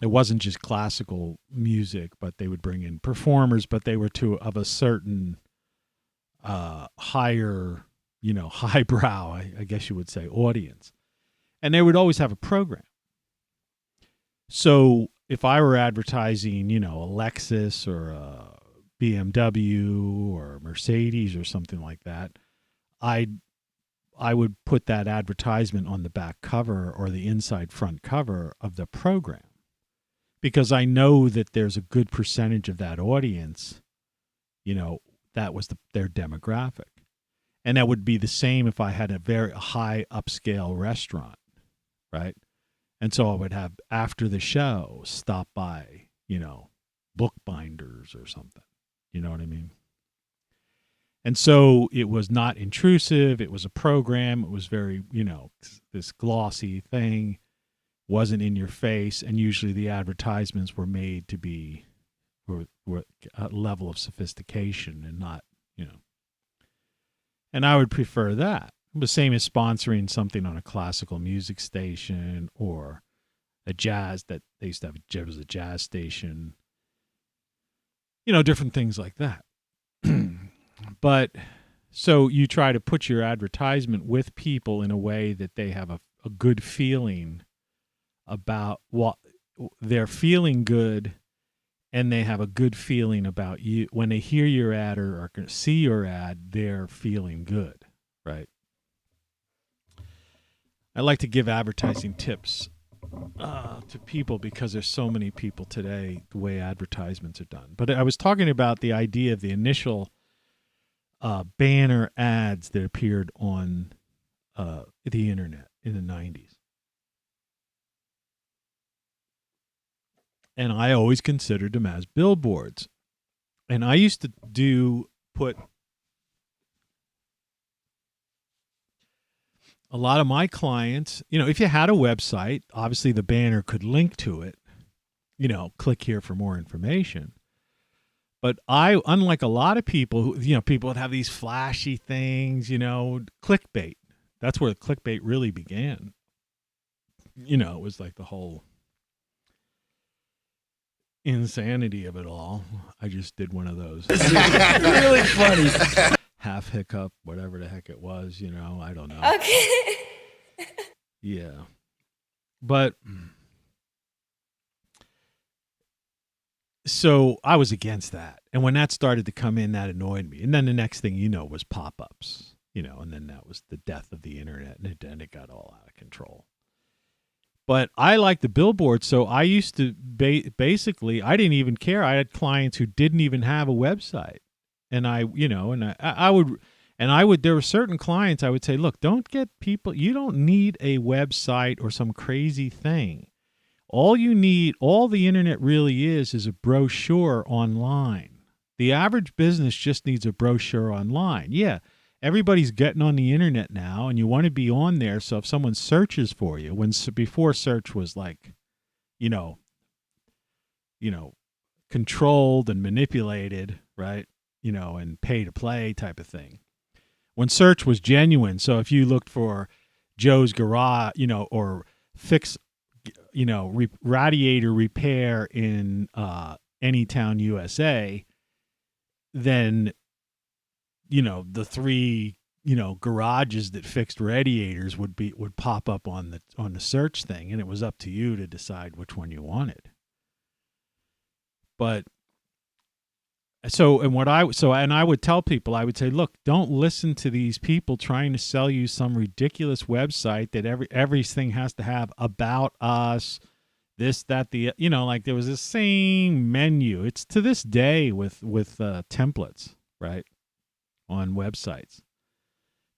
it wasn't just classical music, but they would bring in performers, but they were of a certain higher, highbrow, I guess you would say, audience. And they would always have a program. So if I were advertising, a Lexus or a BMW or a Mercedes or something like that, I would put that advertisement on the back cover or the inside front cover of the program. Because I know that there's a good percentage of that audience, that was their demographic. And that would be the same if I had a very high upscale restaurant, right? And so I would have, after the show, stop by, bookbinders or something. You know what I mean? And so it was not intrusive. It was a program. It was very, this glossy thing. Wasn't in your face, and usually the advertisements were made to be were a level of sophistication and not, And I would prefer that. The same as sponsoring something on a classical music station or a jazz that they used to have. It was a jazz station. Different things like that. But so you try to put your advertisement with people in a way that they have a good feeling about what they're feeling good, and they have a good feeling about you. When they hear your ad or are going to see your ad, they're feeling good, right? I like to give advertising tips to people because there's so many people today, the way advertisements are done. But I was talking about the idea of the initial banner ads that appeared on the internet in the 90s. And I always considered them as billboards. And I used to put a lot of my clients, if you had a website, obviously the banner could link to it, click here for more information. But unlike a lot of people who, people would have these flashy things, clickbait. That's where clickbait really began. It was like the whole insanity of it all. I just did one of those. Really funny. Half hiccup, whatever the heck it was, I don't know. Okay. Yeah. But so I was against that. And when that started to come in, that annoyed me. And then the next thing was pop-ups, and then that was the death of the internet. And then it got all out of control. But I like the billboard, so I used to basically, I didn't even care. I had clients who didn't even have a website. And I would, there were certain clients I would say, look, don't get people, you don't need a website or some crazy thing. All you need, all the internet really is a brochure online. The average business just needs a brochure online. Yeah, everybody's getting on the internet now, and you want to be on there. So if someone searches for you, before search was like, controlled and manipulated, right? And pay to play type of thing. When search was genuine, so if you looked for Joe's Garage, or fix, radiator repair in Anytown, USA, then, the three, garages that fixed radiators would pop up on the search thing, and it was up to you to decide which one you wanted. But I would tell people, I would say, look, don't listen to these people trying to sell you some ridiculous website that everything has to have about us, this, that, like there was the same menu. It's to this day with templates, right, on websites.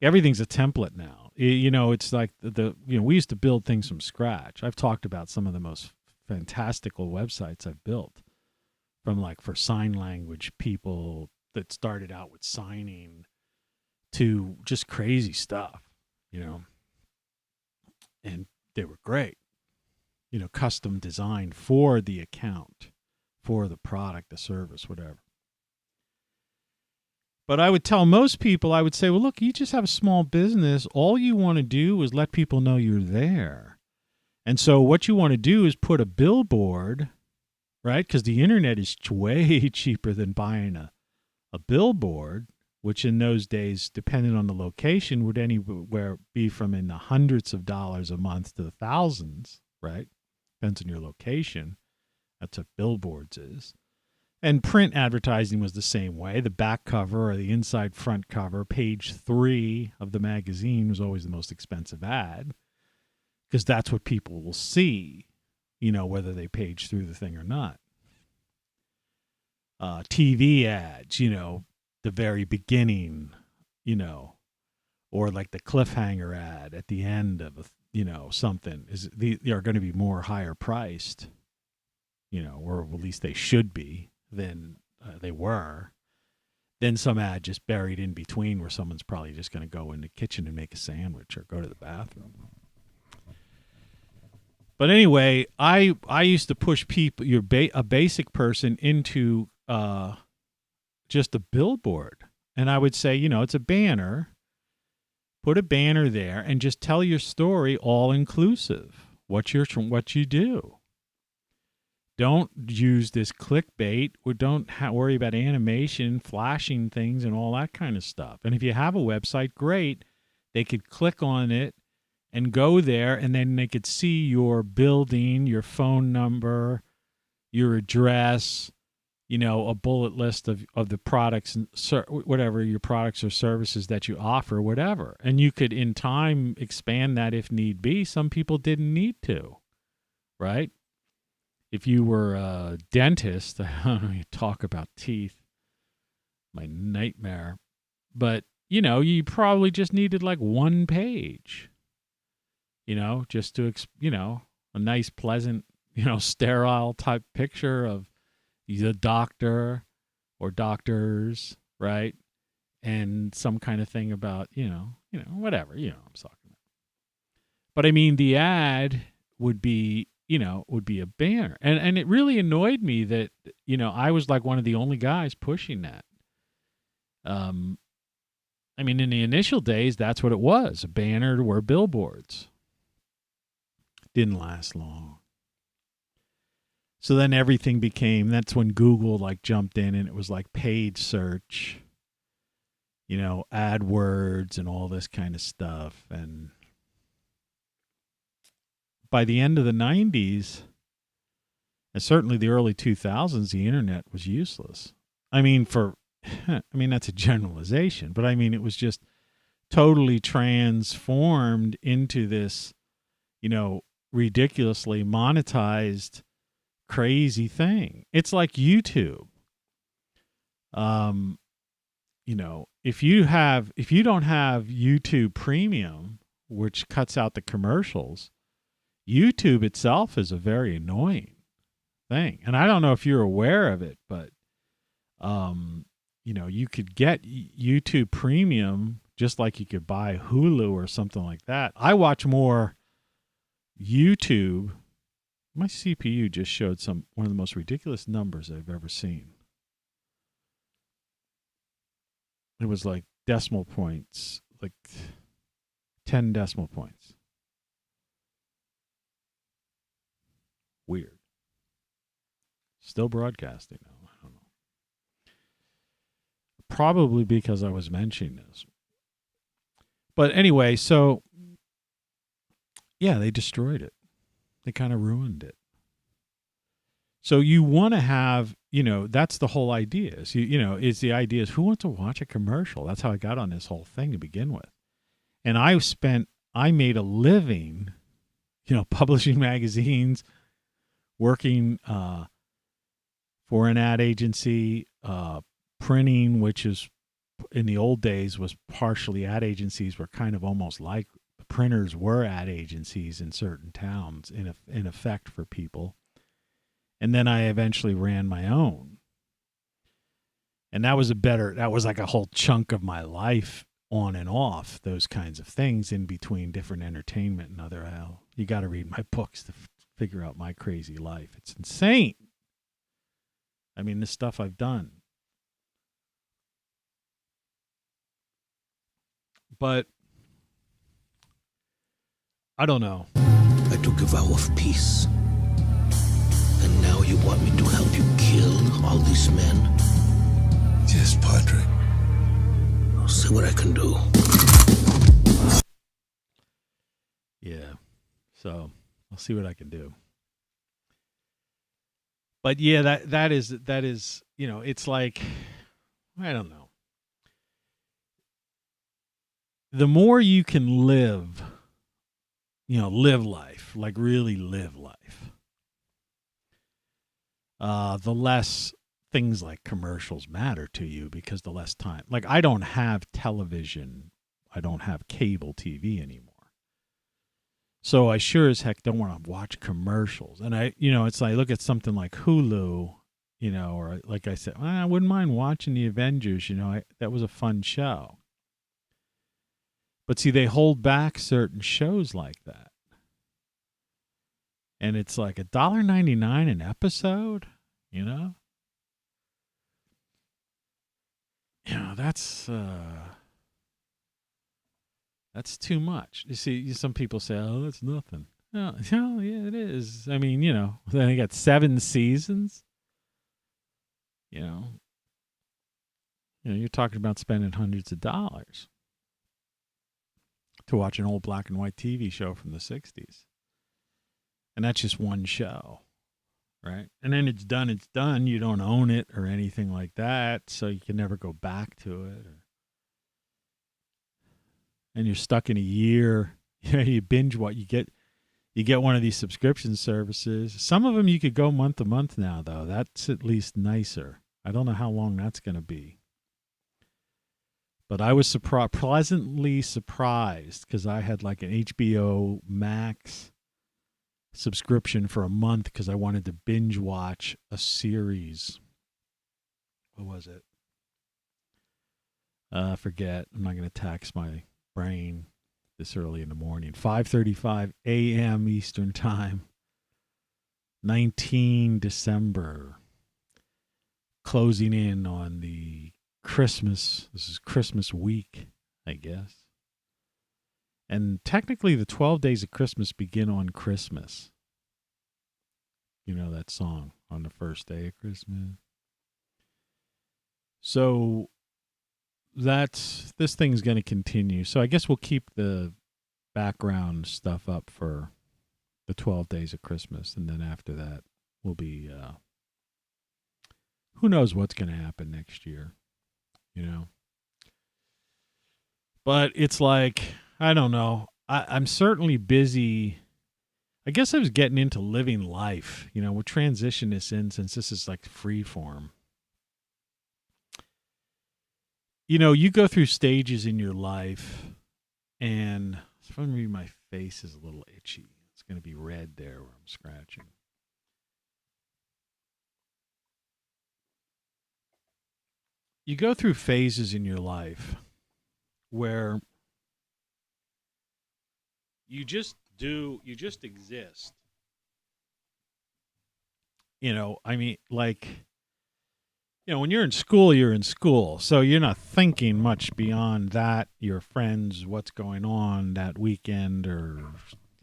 Everything's a template now. It's like we used to build things from scratch. I've talked about some of the most fantastical websites I've built. From like for sign language people that started out with signing to just crazy stuff, and they were great, custom designed for the account, for the product, the service, whatever. But I would tell most people, I would say, well, look, you just have a small business. All you want to do is let people know you're there. And so what you want to do is put a billboard, right? Because the internet is way cheaper than buying a billboard, which in those days, depending on the location, would anywhere be from in the hundreds of dollars a month to the thousands, right? Depends on your location. That's what billboards is. And print advertising was the same way. The back cover or the inside front cover, page 3 of the magazine was always the most expensive ad because that's what people will see, whether they page through the thing or not. TV ads, the very beginning, or like the cliffhanger ad at the end of something they are going to be more higher priced, or at least they should be than they were. Then some ad just buried in between where someone's probably just going to go in the kitchen and make a sandwich or go to the bathroom. But anyway, I used to push people, a basic person, into just a billboard. And I would say, it's a banner. Put a banner there and just tell your story all inclusive. What you do. Don't use this clickbait, or don't worry about animation, flashing things, and all that kind of stuff. And if you have a website, great. They could click on it and go there, and then they could see your building, your phone number, your address, a bullet list of the products and whatever your products or services that you offer, whatever. And you could in time expand that if need be. Some people didn't need to, right? If you were a dentist, I don't know, you talk about teeth, my nightmare. But, you probably just needed like one page, just to, a nice, pleasant, sterile type picture of the doctor or doctors, right? And some kind of thing about, whatever, I'm talking about. But I mean, the ad would be, would be a banner. And it really annoyed me that, I was like one of the only guys pushing that. I mean, in the initial days, that's what it was. A banner were billboards. Didn't last long. So then everything became, that's when Google like jumped in and it was like paid search, AdWords and all this kind of stuff. And by the end of the 90s, and certainly the early 2000s, the internet was useless. I mean, that's a generalization, but I mean, it was just totally transformed into this, ridiculously monetized, crazy thing. It's like YouTube. If you don't have YouTube Premium, which cuts out the commercials, YouTube itself is a very annoying thing. And I don't know if you're aware of it, but you could get YouTube Premium just like you could buy Hulu or something like that. I watch more YouTube. My CPU just showed one of the most ridiculous numbers I've ever seen. It was like decimal points, like 10 decimal points. Weird. Still broadcasting now. I don't know. Probably because I was mentioning this. But anyway, so yeah, they destroyed it. They kind of ruined it. So you want to have, that's the whole idea. Is the idea is who wants to watch a commercial? That's how I got on this whole thing to begin with. And I made a living, publishing magazines, working for an ad agency, printing, which is in the old days was partially ad agencies were kind of almost like printers were ad agencies in certain towns in effect for people. And then I eventually ran my own. And that was like a whole chunk of my life on and off, those kinds of things in between different entertainment and other hell. You got to read my books to figure out my crazy life. It's insane. I mean, the stuff I've done. But I don't know. I took a vow of peace. And now you want me to help you kill all these men? Yes, Padre. I'll see what I can do. Yeah. So I'll see what I can do. But yeah, that is, it's like, I don't know. The more you can live life, like really live life, the less things like commercials matter to you because the less time. Like I don't have television. I don't have cable TV anymore. So I sure as heck don't want to watch commercials. And it's like, look at something like Hulu, or like I said, I wouldn't mind watching the Avengers, that was a fun show. But see, they hold back certain shows like that. And it's like $1.99 an episode, that's too much. You see, some people say, oh, that's nothing. Oh, yeah, it is. I mean, then they got 7 seasons. You're talking about spending hundreds of dollars. to watch an old black and white TV show from the 60s. And that's just one show, right? And then it's done. You don't own it or anything like that, so you can never go back to it. And you're stuck in a year. You binge what you get. You get one of these subscription services. Some of them you could go month to month now, though. That's at least nicer. I don't know how long that's going to be. But I was pleasantly surprised because I had like an HBO Max subscription for a month because I wanted to binge watch a series. What was it? I forget. I'm not going to tax my brain this early in the morning. 5:35 a.m. Eastern Time. 19 December. Closing in on the Christmas. This is Christmas week, I guess. And technically the 12 days of Christmas begin on Christmas. You know that song, On the First Day of Christmas. So this thing's going to continue. So I guess we'll keep the background stuff up for the 12 days of Christmas. And then after that, we'll be, who knows what's going to happen next year, you know? But it's like, I don't know. I'm certainly busy. I guess I was getting into living life. You know, we'll transition this in since this is like Freeform. You know, you go through stages in your life, and for me, my face is a little itchy. It's going to be red there where I'm scratching. You go through phases in your life where you just exist. You know, I mean, like, you know, when you're in school, you're in school. So you're not thinking much beyond that, your friends, what's going on that weekend or,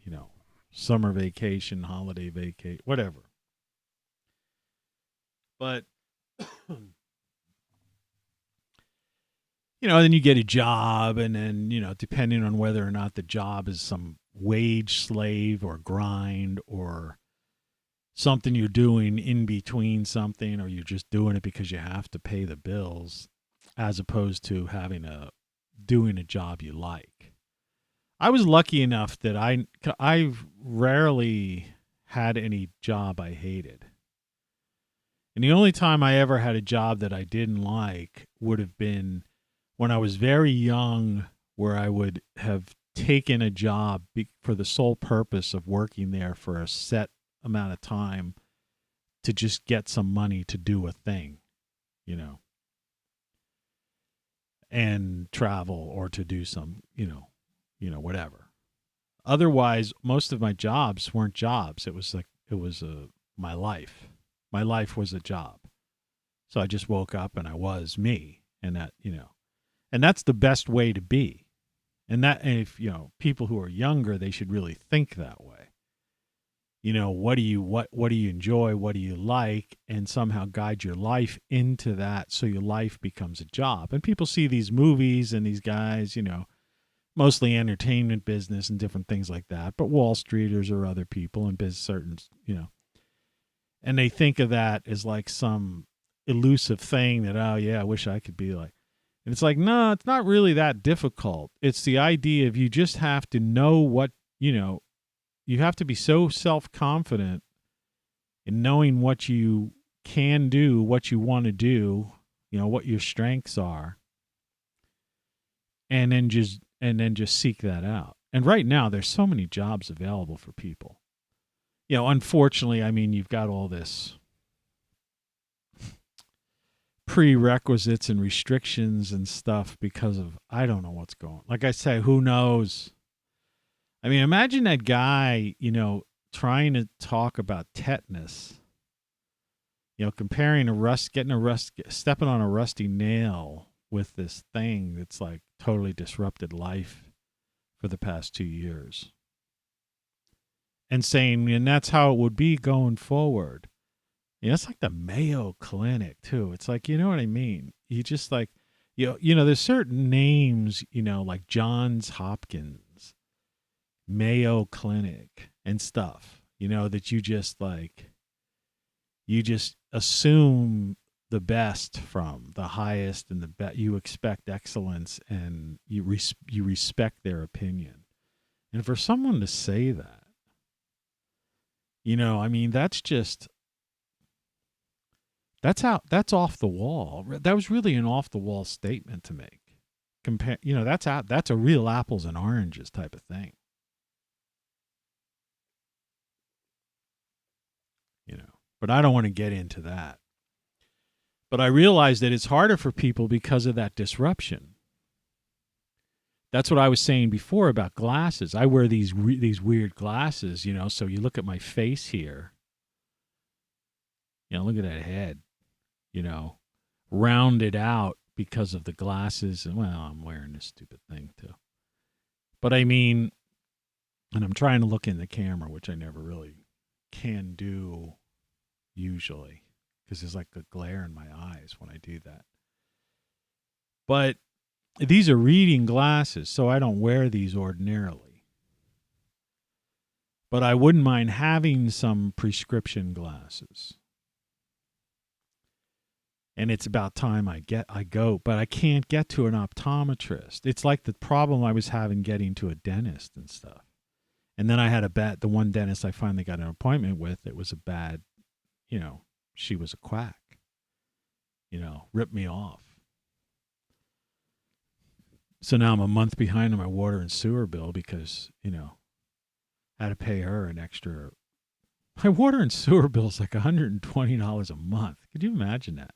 you know, summer vacation, holiday vacation, whatever. But, you know, then you get a job, and then, you know, depending on whether or not the job is some wage slave or grind or something you're doing in between something, or you're just doing it because you have to pay the bills, as opposed to doing a job you like. I was lucky enough that I rarely had any job I hated. And the only time I ever had a job that I didn't like would have been when I was very young, where I would have taken a job for the sole purpose of working there for a set amount of time to just get some money to do a thing, you know, and travel or to do some, you know, whatever. Otherwise, most of my jobs weren't jobs. It was my life. My life was a job. So I just woke up and I was me, and that, you know, and that's the best way to be. And if, you know, people who are younger, they should really think that way. You know, what do you enjoy? What do you like? And somehow guide your life into that, so your life becomes a job. And people see these movies and these guys, you know, mostly entertainment business and different things like that, but Wall Streeters or other people and certain, you know, and they think of that as like some elusive thing that, oh yeah, I wish I could be like. And it's like, no, it's not really that difficult. It's the idea of you just have to know what, you know, you have to be so self-confident in knowing what you can do, what you want to do, you know, what your strengths are, and then just seek that out. And right now, there's so many jobs available for people. You know, unfortunately, I mean, you've got all this prerequisites and restrictions and stuff because of, I don't know what's going on. Like I say, who knows? I mean, imagine that guy, you know, trying to talk about tetanus, you know, comparing stepping on a rusty nail with this thing that's like totally disrupted life for the past 2 years. And saying, and that's how it would be going forward. You know, it's like the Mayo Clinic too. It's like, you know what I mean? You just like, you know, there's certain names, you know, like Johns Hopkins Mayo Clinic and stuff, that you just assume the best from, the highest and the best. You expect excellence, and you respect their opinion. And for someone to say that, that's off the wall. That was really an off the wall statement to make. That's a real apples and oranges type of thing. But I don't want to get into that. But I realize that it's harder for people because of that disruption. That's what I was saying before about glasses. I wear these weird glasses, so you look at my face here. Look at that head, rounded out because of the glasses. And, well, I'm wearing this stupid thing too. But and I'm trying to look in the camera, which I never really can do usually, because there's like a glare in my eyes when I do that. But these are reading glasses, so I don't wear these ordinarily. But I wouldn't mind having some prescription glasses. And it's about time I go, but I can't get to an optometrist. It's like the problem I was having getting to a dentist and stuff. And then I had the one dentist I finally got an appointment with, it was a bad, she was a quack, ripped me off. So now I'm a month behind on my water and sewer bill because, I had to pay her an extra. My water and sewer bill is like $120 a month. Could you imagine that?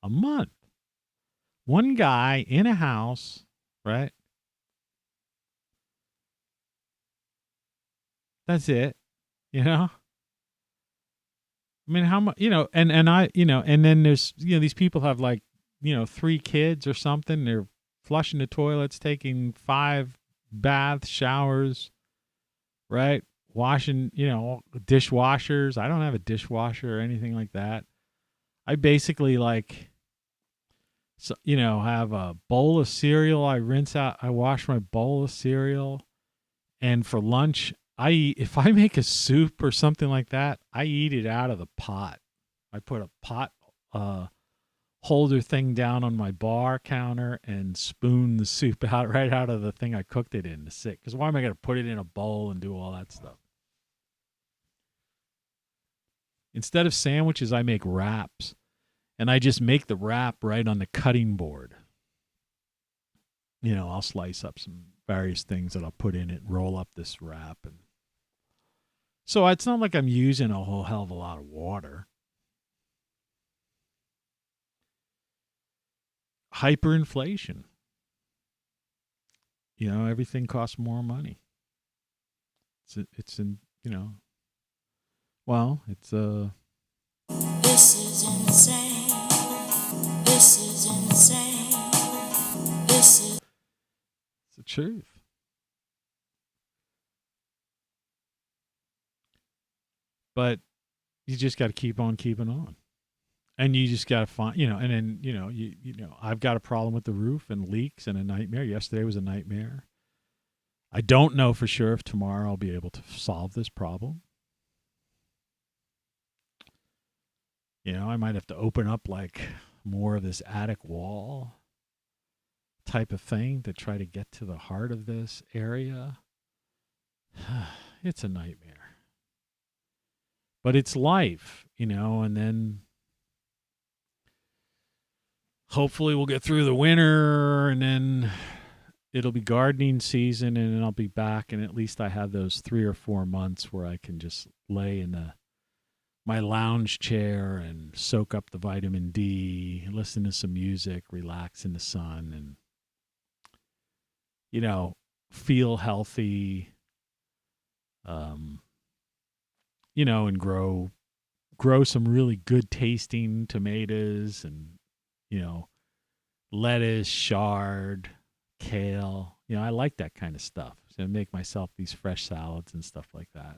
A month. One guy in a house, right? That's it. How much, and I, and then there's, these people have 3 kids or something. They're flushing the toilets, taking 5 bath showers, right? Washing, dishwashers. I don't have a dishwasher or anything like that. I basically have a bowl of cereal. I wash my bowl of cereal. And for lunch, if I make a soup or something like that, I eat it out of the pot. I put a pot holder thing down on my bar counter and spoon the soup right out of the thing I cooked it in to sit. Because why am I going to put it in a bowl and do all that stuff? Instead of sandwiches, I make wraps. And I just make the wrap right on the cutting board. I'll slice up some various things that I'll put in it, roll up this wrap. And so it's not like I'm using a whole hell of a lot of water. Hyperinflation. Everything costs more money. It's This is insane. This is insane. It's the truth. But you just got to keep on keeping on. And you just got to find, and then, I've got a problem with the roof and leaks and a nightmare. Yesterday was a nightmare. I don't know for sure if tomorrow I'll be able to solve this problem. I might have to open up more of this attic wall type of thing to try to get to the heart of this area. It's a nightmare. But it's life, and then hopefully we'll get through the winter, and then it'll be gardening season, and then I'll be back, and at least I have those 3 or 4 months where I can just lay in my lounge chair and soak up the vitamin D, listen to some music, relax in the sun, and, feel healthy, and grow some really good tasting tomatoes and, lettuce, chard, kale. I like that kind of stuff. So I make myself these fresh salads and stuff like that.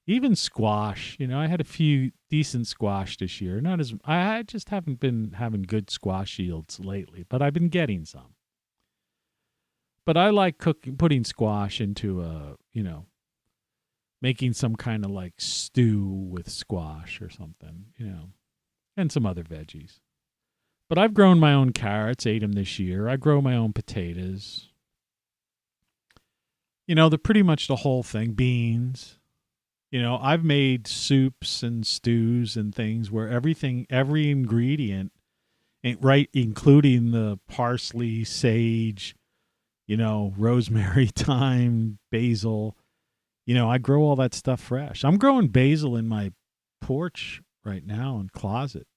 Even squash, I had a few decent squash this year. I just haven't been having good squash yields lately, but I've been getting some. But I like putting squash into making some kind of like stew with squash or something, and some other veggies. But I've grown my own carrots, ate them this year. I grow my own potatoes. Pretty much the whole thing. Beans. I've made soups and stews and things where every ingredient, right, including the parsley, sage, rosemary, thyme, basil. I grow all that stuff fresh. I'm growing basil in my porch right now and closet.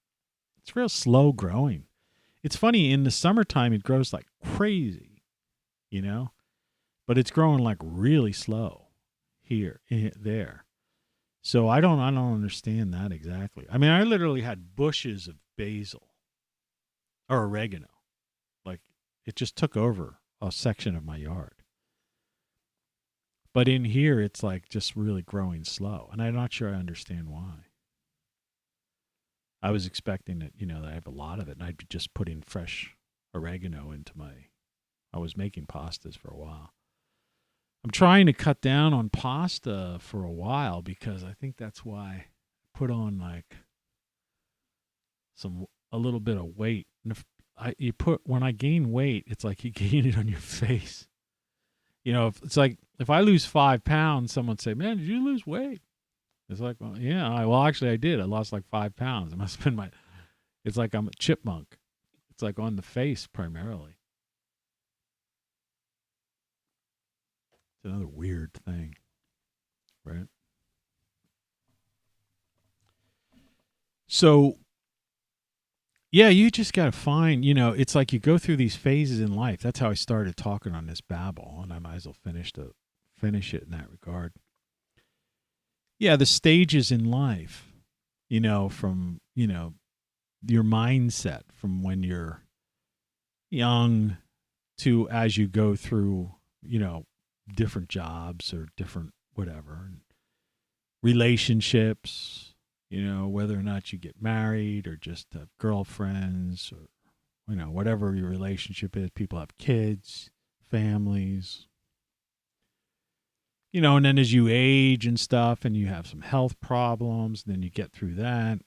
It's real slow growing. It's funny, in the summertime it grows like crazy, but it's growing like really slow there. So I don't understand that exactly. I mean, I literally had bushes of basil or oregano. Like, it just took over a section of my yard. But in here, it's like just really growing slow. And I'm not sure I understand why. I was expecting that, that I have a lot of it, and I'd be just putting fresh oregano into I was making pastas for a while. I'm trying to cut down on pasta for a while because I think that's why I put on like a little bit of weight. And when I gain weight, it's like you gain it on your face. It's like if I lose 5 pounds, someone say, "Man, did you lose weight?" It's like, well, yeah. Well, actually, I did. I lost like 5 pounds. It must have been it's like I'm a chipmunk. It's like on the face primarily. It's another weird thing, right? So, yeah, you just got to find, it's like you go through these phases in life. That's how I started talking on this babble, and I might as well finish it in that regard. Yeah, the stages in life, from, your mindset from when you're young to as you go through, different jobs or different whatever, and relationships, whether or not you get married or just have girlfriends or, whatever your relationship is. People have kids, families, and then as you age and stuff and you have some health problems, then you get through that.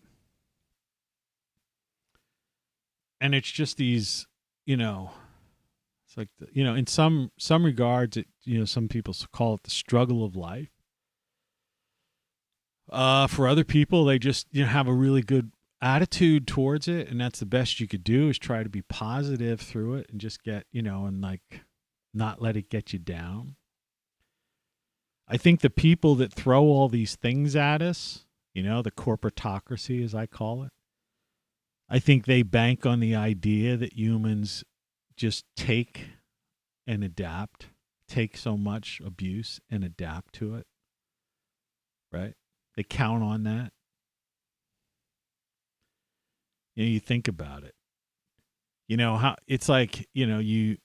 And it's just these, it's like, in some regards, some people call it the struggle of life. For other people, they just have a really good attitude towards it, and that's the best you could do is try to be positive through it and just get, and like not let it get you down. I think the people that throw all these things at us, the corporatocracy, as I call it, I think they bank on the idea that humans just take and adapt, take so much abuse and adapt to it, right? They count on that. You think about it. How it's like, you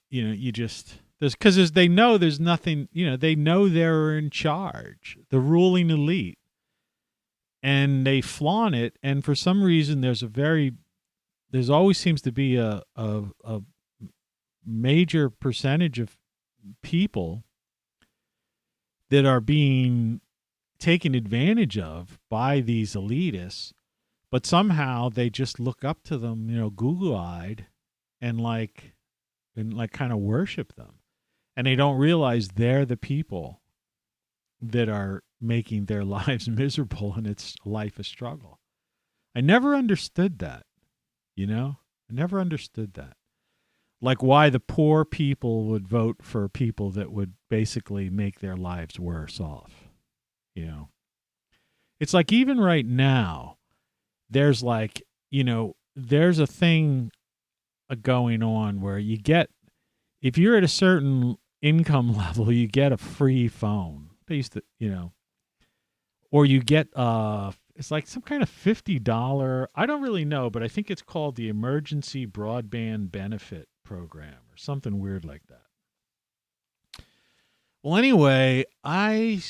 just, because they know there's nothing, they know they're in charge, the ruling elite, and they flaunt it. And for some reason, there's always seems to be a major percentage of people that are being taken advantage of by these elitists, but somehow they just look up to them, Google-eyed, and kind of worship them. And they don't realize they're the people that are making their lives miserable, and it's a life of struggle. I never understood that, I never understood that. Like why the poor people would vote for people that would basically make their lives worse off, It's like even right now, there's like, there's a thing going on where you get, if you're at a certain income level, you get a free phone. They used to, or you get, it's like some kind of $50, I don't really know, but I think it's called the Emergency Broadband Benefit Program or something weird like that. Well, anyway, I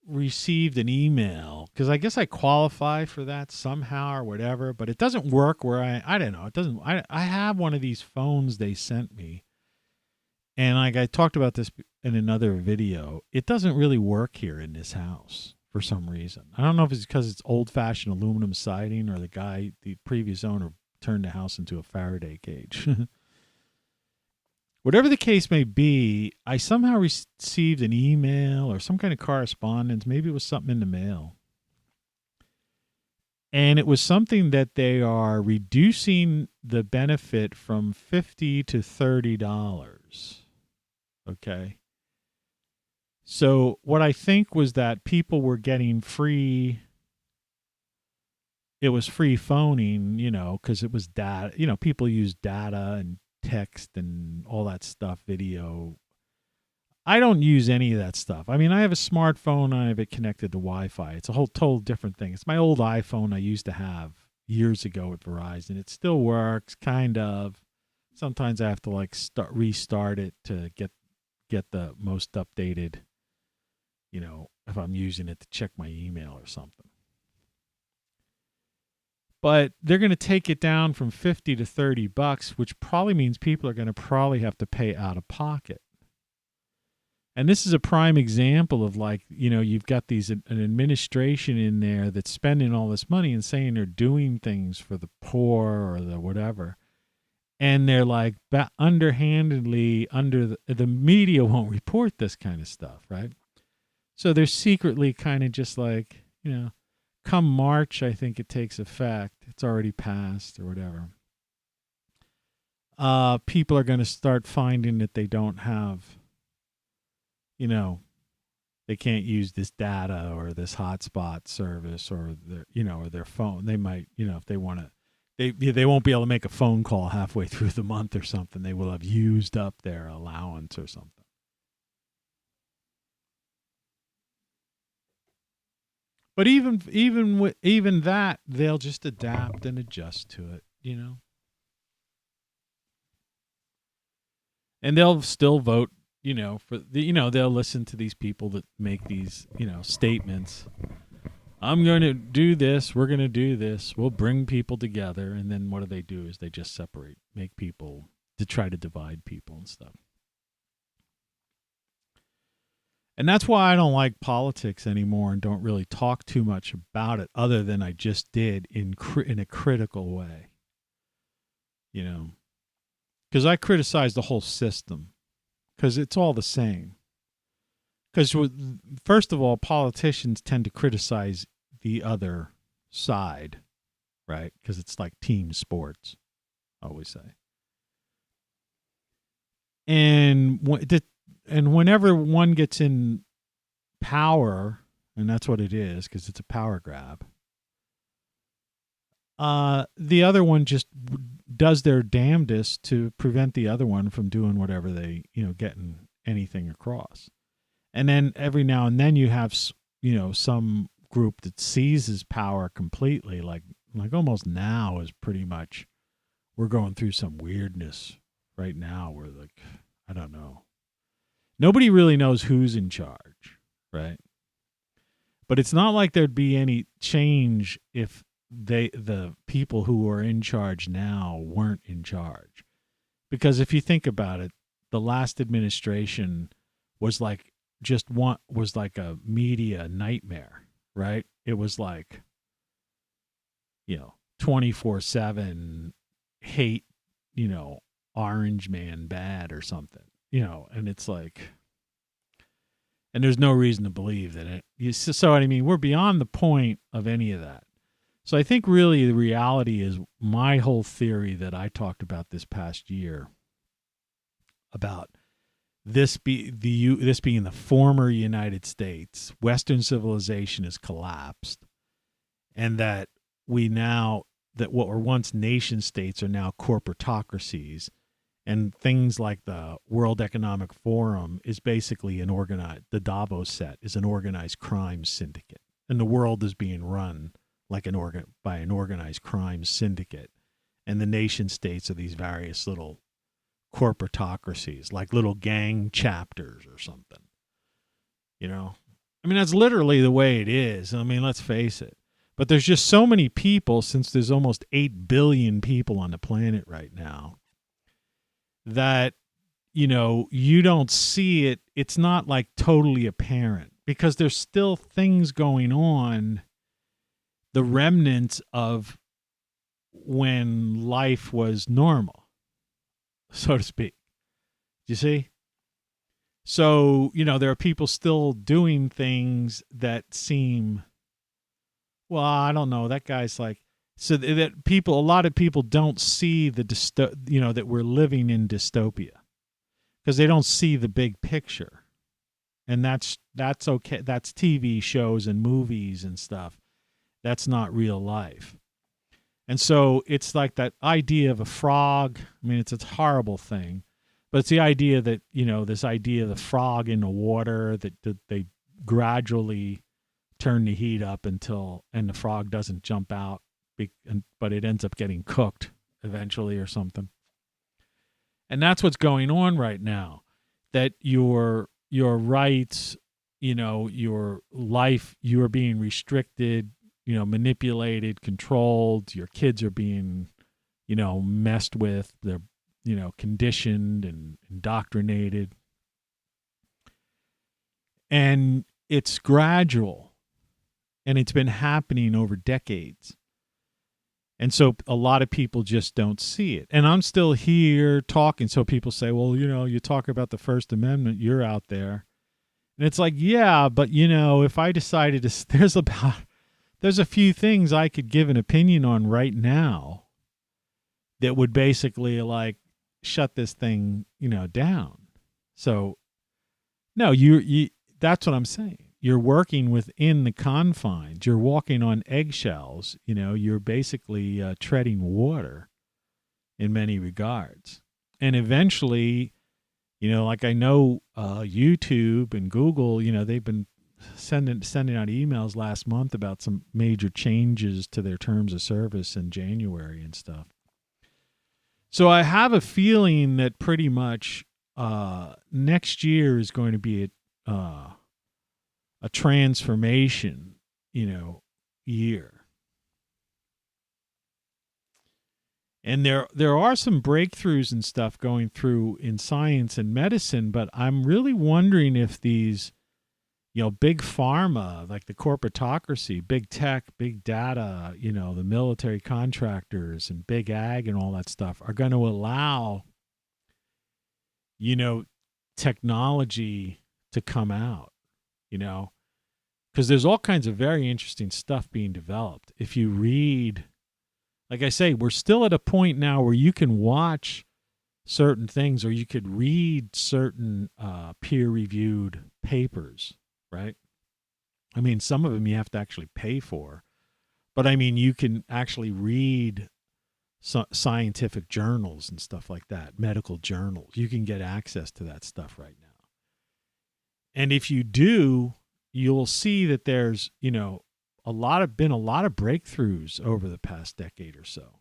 received an email because I guess I qualify for that somehow or whatever, but it doesn't work where I don't know. It doesn't, I have one of these phones they sent me, and like I talked about this in another video, it doesn't really work here in this house. for some reason. I don't know if it's because it's old-fashioned aluminum siding or the previous owner, turned the house into a Faraday cage. Whatever the case may be, I somehow received an email or some kind of correspondence. Maybe it was something in the mail. And it was something that they are reducing the benefit from $50 to $30. Okay. So what I think was that people were getting free. It was free phoning, because it was data. People use data and text and all that stuff, video. I don't use any of that stuff. I mean, I have a smartphone. I have it connected to Wi-Fi. It's a whole total different thing. It's my old iPhone I used to have years ago at Verizon. It still works, kind of. Sometimes I have to restart it to get the most updated, if I'm using it to check my email or something. But they're going to take it down from $50 to $30, which probably means people are going to probably have to pay out of pocket. And this is a prime example of you've got an administration in there that's spending all this money and saying they're doing things for the poor or the whatever. And they're underhandedly the media won't report this kind of stuff, right? So they're secretly kind of just come March, I think it takes effect. It's already passed or whatever. People are going to start finding that they don't have, they can't use this data or this hotspot service or their phone. They might, if they want to, they won't be able to make a phone call halfway through the month or something. They will have used up their allowance or something. But even that, they'll just adapt and adjust to it, And they'll still vote, for they'll listen to these people that make these, statements. I'm going to do this. We're going to do this. We'll bring people together. And then what do? Is they just separate, make people to try to divide people and stuff. And that's why I don't like politics anymore and don't really talk too much about it other than I just did in a critical way. Because I criticize the whole system because it's all the same. Because first of all, politicians tend to criticize the other side, right? Because it's like team sports, I always say. And whenever one gets in power, and that's what it is, because it's a power grab, the other one just does their damnedest to prevent the other one from doing whatever they, getting anything across. And then every now and then you have, some group that seizes power completely, like almost now is pretty much, we're going through some weirdness right now where I don't know. Nobody really knows who's in charge, right? But it's not like there'd be any change if the people who are in charge now weren't in charge. Because if you think about it, the last administration was like a media nightmare, right? It was 24/7 hate, orange man bad or something. And it's and there's no reason to believe that so I mean, we're beyond the point of any of that. So I think really the reality is my whole theory that I talked about this past year about this being the former United States, Western civilization has collapsed, and that what were once nation states are now corporatocracies. And things like the World Economic Forum is basically the Davos set is an organized crime syndicate. And the world is being run by an organized crime syndicate. And the nation states are these various little corporatocracies, like little gang chapters or something. I mean, that's literally the way it is. I mean, let's face it. But there's just so many people, since there's almost 8 billion people on the planet right now, that, you don't see it. It's not totally apparent because there's still things going on, the remnants of when life was normal, so to speak. You see? So, there are people still doing things that seem, well, I don't know, that guy's like, so that a lot of people don't see that we're living in dystopia because they don't see the big picture. And that's okay. That's TV shows and movies and stuff. That's not real life. And so it's like that idea of a frog. I mean, it's a horrible thing. But it's the idea that, this idea of the frog in the water, that they gradually turn the heat up and the frog doesn't jump out, but it ends up getting cooked eventually or something. And that's what's going on right now, that your rights, your life, you are being restricted, manipulated, controlled. Your kids are being, messed with. They're conditioned and indoctrinated. And it's gradual. And it's been happening over decades. And so a lot of people just don't see it. And I'm still here talking. So people say, well, you talk about the First Amendment, you're out there. And it's like, yeah, but, if I decided to, there's a few things I could give an opinion on right now that would basically like shut this thing, down. So no, that's what I'm saying. You're working within the confines. You're walking on eggshells. You're basically treading water in many regards. And eventually, like I know YouTube and Google, they've been sending out emails last month about some major changes to their terms of service in January and stuff. So I have a feeling that pretty much next year is going to be a transformation, year. And there are some breakthroughs and stuff going through in science and medicine, but I'm really wondering if these, big pharma, like the corporatocracy, big tech, big data, the military contractors and big ag and all that stuff are going to allow, technology to come out, because there's all kinds of very interesting stuff being developed. If you read, like I say, we're still at a point now where you can watch certain things or you could read certain peer-reviewed papers, right? I mean, some of them you have to actually pay for. But, I mean, you can actually read scientific journals and stuff like that, medical journals. You can get access to that stuff right now. And if you do, you'll see that there's, been a lot of breakthroughs over the past decade or so.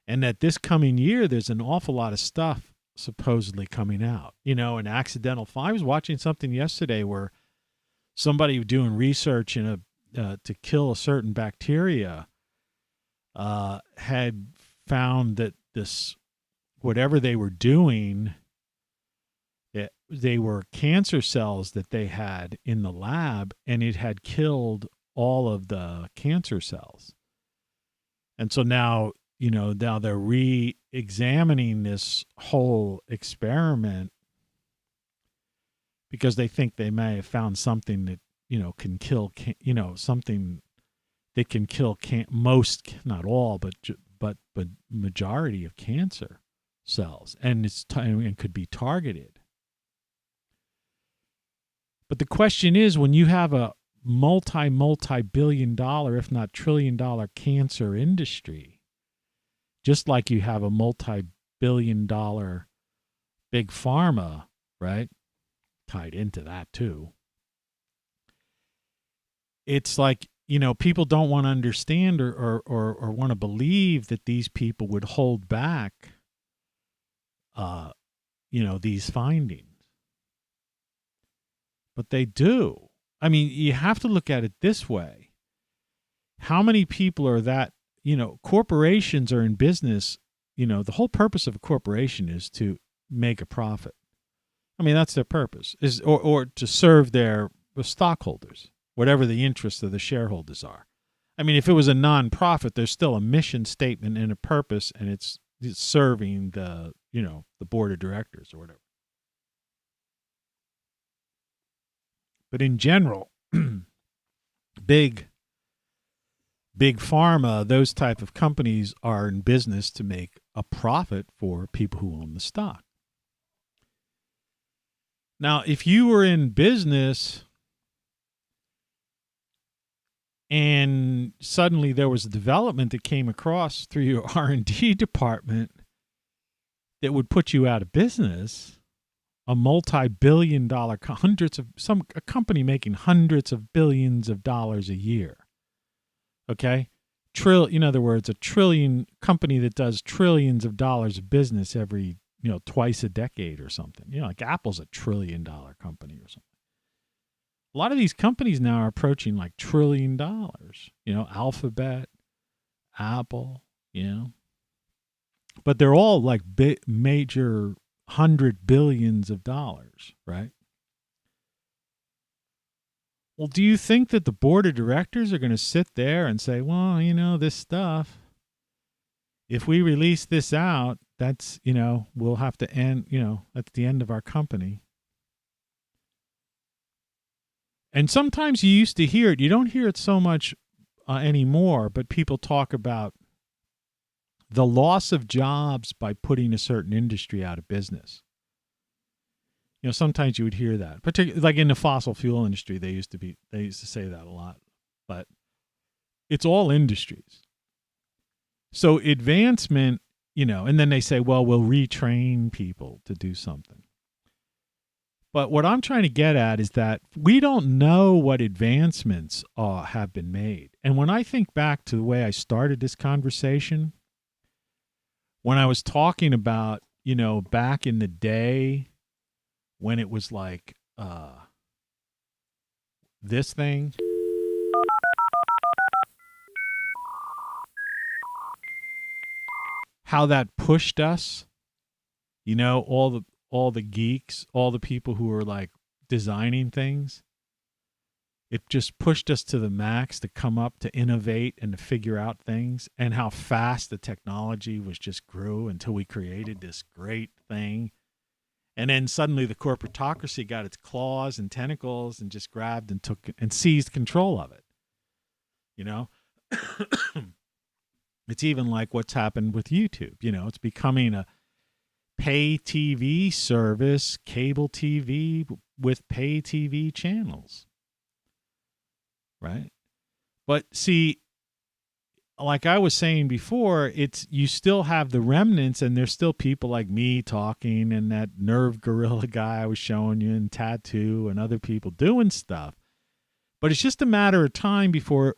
And that this coming year, there's an awful lot of stuff supposedly coming out. An accidental. I was watching something yesterday where somebody doing research in to kill a certain bacteria had found that this, whatever they were doing, they were cancer cells that they had in the lab, and it had killed all of the cancer cells. And so now, now they're re-examining this whole experiment because they think they may have found something that, can kill, something that can kill most, not all, but majority of cancer cells, and and could be targeted. But the question is, when you have a multi-billion dollar, if not trillion-dollar cancer industry, just like you have a multi-billion dollar big pharma, right, tied into that too, it's like, people don't want to understand or want to believe that these people would hold back, these findings. But they do. I mean, you have to look at it this way. How many people are that, corporations are in business, the whole purpose of a corporation is to make a profit. I mean, that's their purpose, or to serve their the stockholders, whatever the interests of the shareholders are. I mean, if it was a nonprofit, there's still a mission statement and a purpose, and it's serving the, the board of directors or whatever. But in general, big pharma, those type of companies are in business to make a profit for people who own the stock. Now, if you were in business and suddenly there was a development that came across through your R&D department that would put you out of business, a multi-billion-dollar, a company making hundreds of billions of dollars a year, okay? In other words, a trillion company that does trillions of dollars of business every, twice a decade or something. Like Apple's a $1 trillion company or something. A lot of these companies now are approaching like $1 trillion. Alphabet, Apple, but they're all like major $100 billions of dollars, right? Well, do you think that the board of directors are going to sit there and say, well, this stuff, if we release this out, that's, we'll have to end, that's the end of our company. And sometimes you used to hear it. You don't hear it so much anymore, but people talk about the loss of jobs by putting a certain industry out of business. Sometimes you would hear that, particularly like in the fossil fuel industry. They used to say that a lot, but it's all industries. So advancement, and then they say, well, we'll retrain people to do something. But what I'm trying to get at is that we don't know what advancements have been made. And when I think back to the way I started this conversation, when I was talking about, back in the day when it was like this thing, how that pushed us, all the geeks, all the people who were like designing things, it just pushed us to the max to come up, to innovate and to figure out things, and how fast the technology was just grew until we created this great thing. And then suddenly the corporatocracy got its claws and tentacles and just grabbed and took and seized control of it. It's even like what's happened with YouTube. It's becoming a pay TV service, cable TV with pay TV channels. Right? But see, like I was saying before, you still have the remnants, and there's still people like me talking, and that Nerve Gorilla guy I was showing you, and Tattoo, and other people doing stuff. But it's just a matter of time before,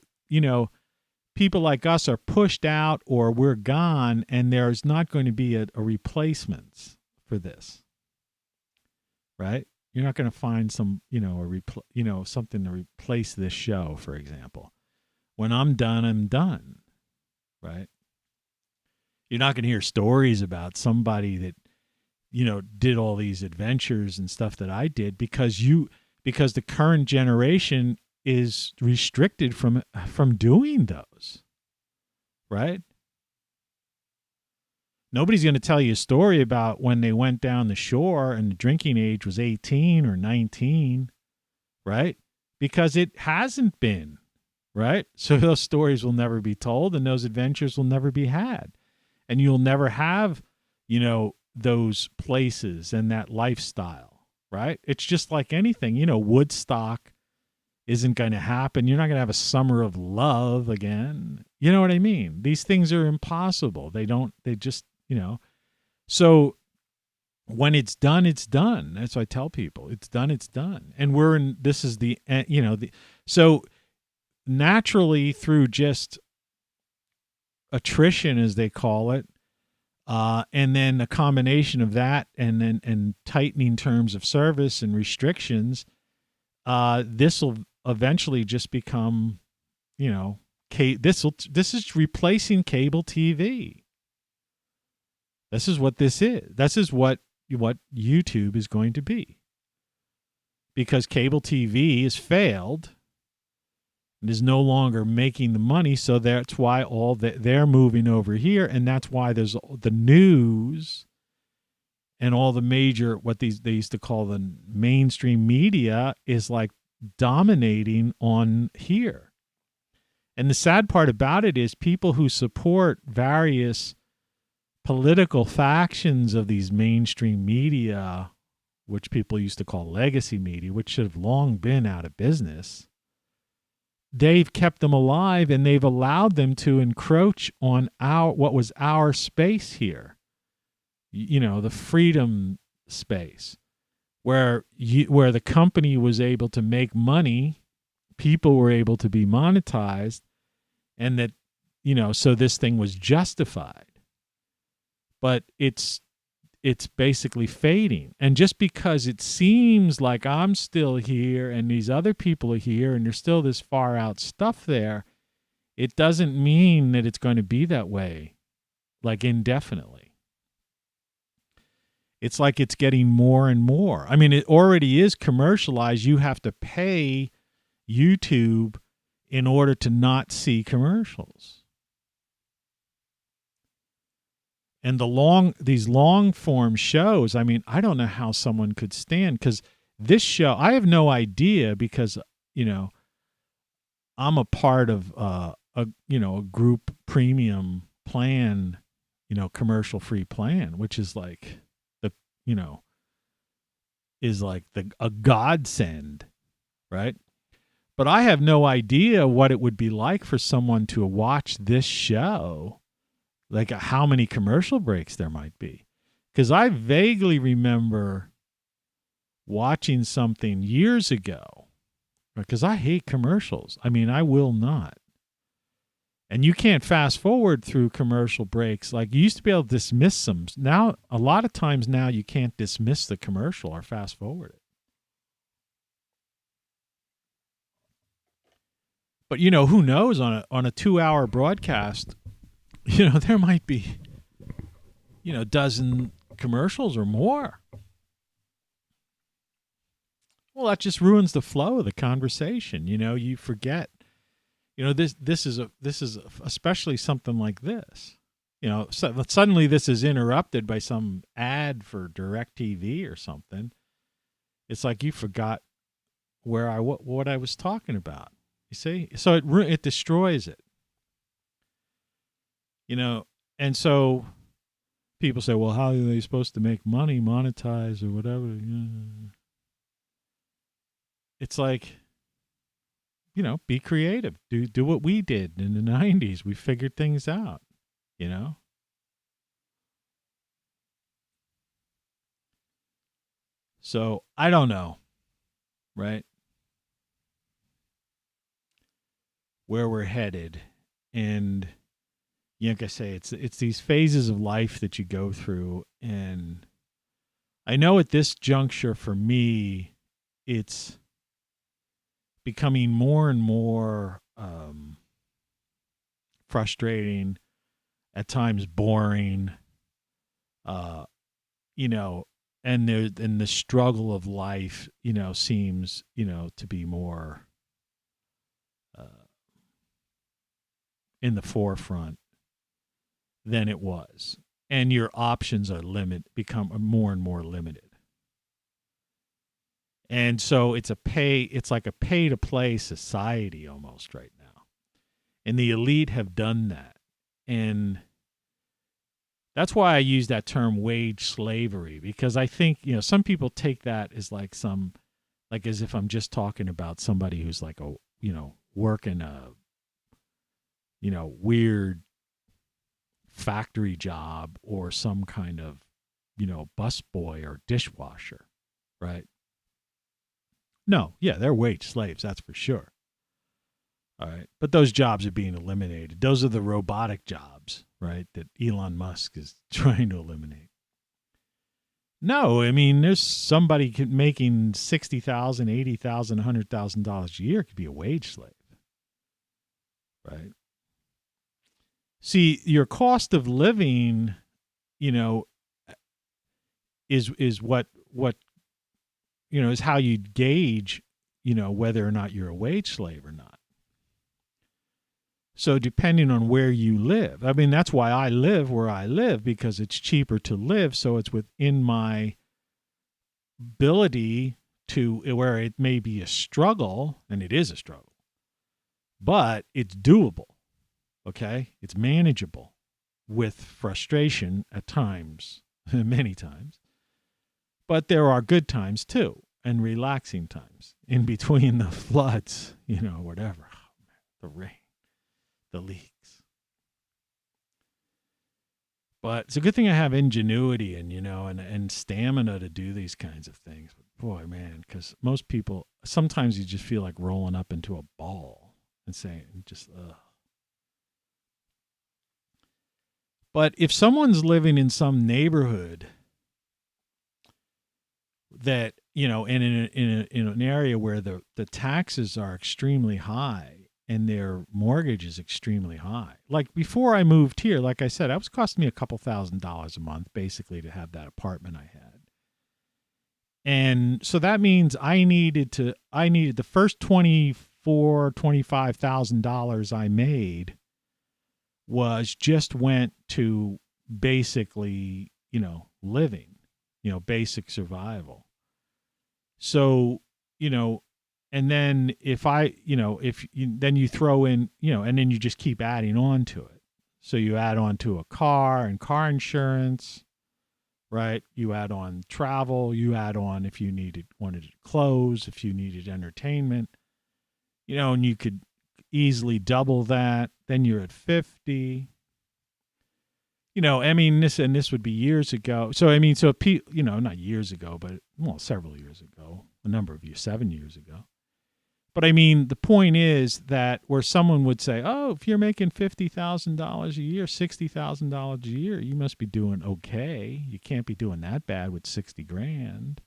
people like us are pushed out or we're gone, and there's not going to be a replacement for this. Right? You're not going to find some, something to replace this show, for example. When I'm done, I'm done. Right? You're not going to hear stories about somebody that, did all these adventures and stuff that I did because the current generation is restricted from doing those. Right? Nobody's going to tell you a story about when they went down the shore and the drinking age was 18 or 19, right? Because it hasn't been, right? So those stories will never be told, and those adventures will never be had. And you'll never have, those places and that lifestyle, right? It's just like anything, Woodstock isn't going to happen. You're not going to have a summer of love again. You know what I mean? These things are impossible. They just, so when it's done, it's done. That's what I tell people. It's done, it's done. And this is the, so naturally through just attrition, as they call it, and then a combination of that and tightening terms of service and restrictions, this will eventually just become, this is replacing cable TV. This is what this is. This is what YouTube is going to be. because cable TV has failed and is no longer making the money. So that's why they're moving over here. And that's why there's the news and all the major, what they used to call the mainstream media, is like dominating on here. And the sad part about it is people who support various political factions of these mainstream media, which people used to call legacy media, which should have long been out of business, they've kept them alive, and they've allowed them to encroach on what was our space here. You know, the freedom space, where the company was able to make money, people were able to be monetized, and that, you know, so this thing was justified. But it's basically fading. And just because it seems like I'm still here and these other people are here and there's still this far out stuff there, it doesn't mean that it's going to be that way, like indefinitely. It's like it's getting more and more. I mean, it already is commercialized. You have to pay YouTube in order to not see commercials. And these long form shows, I mean, I don't know how someone could stand, because this show, I have no idea, because, you know, I'm a part of a group premium plan, you know, commercial free plan, which is like a godsend, right? But I have no idea what it would be like for someone to watch this show, like how many commercial breaks there might be. Because I vaguely remember watching something years ago, because I hate commercials. I mean, I will not. And you can't fast forward through commercial breaks. Like, you used to be able to dismiss them. Now, a lot of times now, you can't dismiss the commercial or fast forward it. But, you know, who knows, on a 2-hour broadcast, you know, there might be, you know, a dozen commercials or more. Well, that just ruins the flow of the conversation. You know, you forget. You know, this is especially something like this. You know, suddenly this is interrupted by some ad for DirecTV or something. It's like you forgot what I was talking about. You see, so it destroys it. You know, and so people say, well, how are they supposed to make money, monetize, or whatever? It's like, you know, be creative. Do what we did in the 90s. We figured things out, you know? So, I don't know, right? Where we're headed. And, like I say, it's these phases of life that you go through. And I know at this juncture, for me, it's becoming more and more frustrating, at times boring, you know, and the struggle of life, you know, seems, you know, to be more in the forefront than it was, and your options are become more and more limited. And so it's like a pay to play society almost right now. And the elite have done that. And that's why I use that term wage slavery, because I think, you know, some people take that as like as if I'm just talking about somebody who's like working a, you know, weird factory job or some kind of, you know, busboy or dishwasher, right? No, yeah, they're wage slaves, that's for sure. All right, but those jobs are being eliminated. Those are the robotic jobs, right, that Elon Musk is trying to eliminate. No, I mean, there's somebody making $60,000, $80,000, $100,000 a year could be a wage slave, right? See, your cost of living, you know, is what is how you gauge, whether or not you're a wage slave or not. So depending on where you live, I mean, that's why I live where I live, because it's cheaper to live. So it's within my ability to, where it may be a struggle, and it is a struggle, but it's doable. Okay. It's manageable with frustration at times, many times, but there are good times too, and relaxing times in between the floods, whatever, the rain, the leaks. But it's a good thing I have ingenuity and stamina to do these kinds of things. But boy, man, because most people, sometimes you just feel like rolling up into a ball and saying, just, ugh. But if someone's living in some neighborhood that, in an area where the taxes are extremely high, and their mortgage is extremely high. Like before I moved here, like I said, it was costing me a couple $1,000s a month basically to have that apartment I had. And so that means I needed the first $25,000 I made went to basically, living, basic survival. So, and then then you throw in, and then you just keep adding on to it. So you add on to a car and car insurance, right? You add on travel, you add on if you wanted clothes, if you needed entertainment, and you could easily double that. Then you're at 50. This would be years ago. So, not years ago, but several years ago, a number of years, 7 years ago. But the point is that where someone would say, oh, if you're making $50,000 a year, $60,000 a year, you must be doing okay. You can't be doing that bad with $60,000.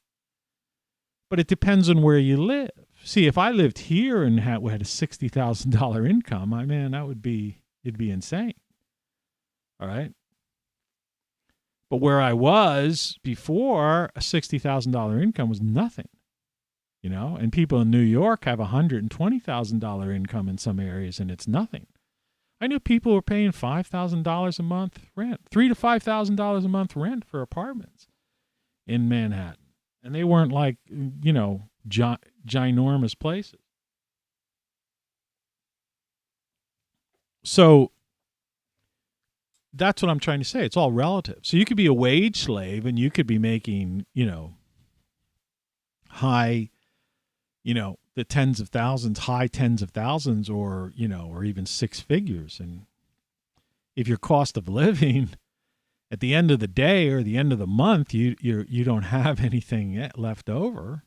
But it depends on where you live. See, if I lived here and had a $60,000 income, it'd be insane. All right. But where I was before, a $60,000 income was nothing. And people in New York have $120,000 income in some areas, and it's nothing. I knew people were paying $5,000 a month rent, $3,000 to $5,000 a month rent for apartments in Manhattan, and they weren't like ginormous places. So that's what I'm trying to say. It's all relative. So you could be a wage slave, and you could be making high. The tens of thousands, high tens of thousands, or even six figures. And if your cost of living at the end of the day or the end of the month, you don't have anything left over,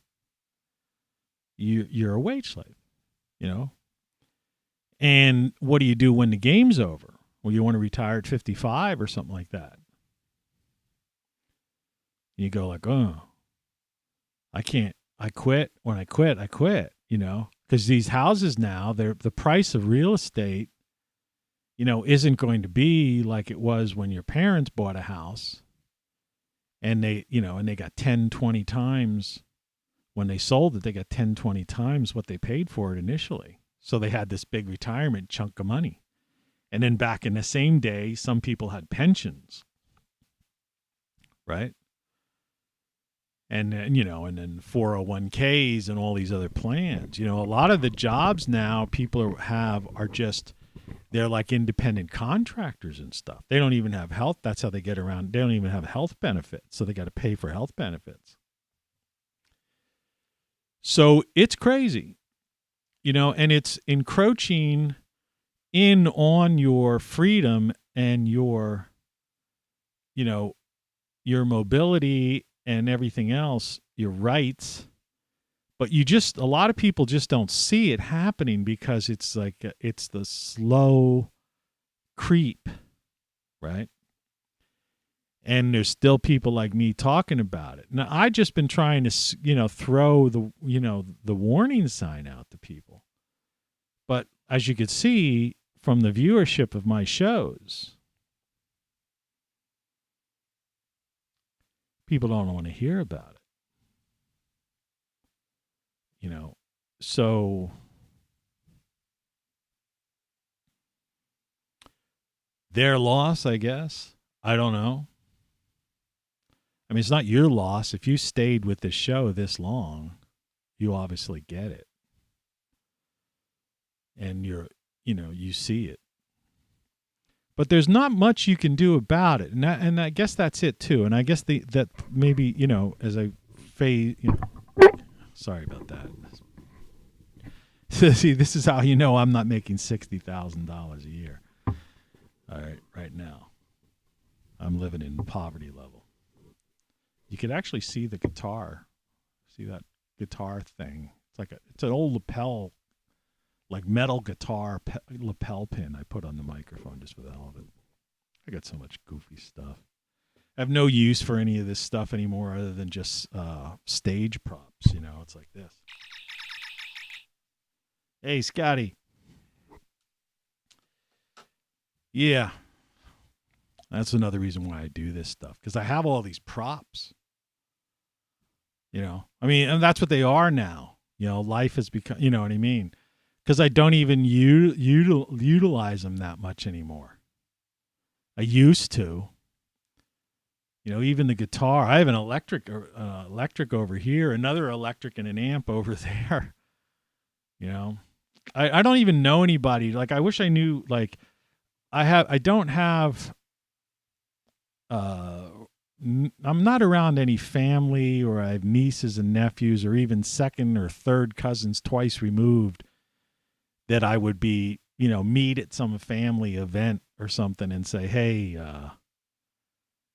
you're a wage slave, And what do you do when the game's over? Well, you want to retire at 55 or something like that. You go like, oh, I can't. I quit. When I quit, because these houses now, the price of real estate, isn't going to be like it was when your parents bought a house and they got 10, 20 times when they sold it, they got 10, 20 times what they paid for it initially. So they had this big retirement chunk of money. And then back in the same day, some people had pensions, right? And then 401ks and all these other plans. A lot of the jobs now people are just, they're like independent contractors and stuff. They don't even have health. That's how they get around. They don't even have health benefits. So they got to pay for health benefits. So it's crazy, and it's encroaching in on your freedom and your mobility and everything else, your rights, but a lot of people just don't see it happening because it's like, it's the slow creep, right? And there's still people like me talking about it. Now, I've just been trying to, throw the warning sign out to people. But as you could see from the viewership of my shows, people don't want to hear about it. So their loss, I guess. I don't know. I mean, it's not your loss. If you stayed with the show this long, you obviously get it. And you see it. But there's not much you can do about it. And I guess that's it too. And I guess that maybe, as I fade, sorry about that. See, this is how I'm not making $60,000 a year. All right now. I'm living in poverty level. You could actually see the guitar. See that guitar thing? It's an old lapel, like metal guitar lapel pin I put on the microphone just for the hell of it. I got so much goofy stuff. I have no use for any of this stuff anymore other than just stage props. It's like this. Hey, Scotty. Yeah. That's another reason why I do this stuff, because I have all these props. I mean, and that's what they are now. Life has become, you know what I mean? Because I don't even utilize them that much anymore. I used to. Even the guitar. I have an electric over here, another electric and an amp over there. I don't even know anybody. Like, I wish I knew, like, I don't have, I'm not around any family, or I have nieces and nephews, or even second or third cousins twice removed that I would be, meet at some family event or something and say, hey,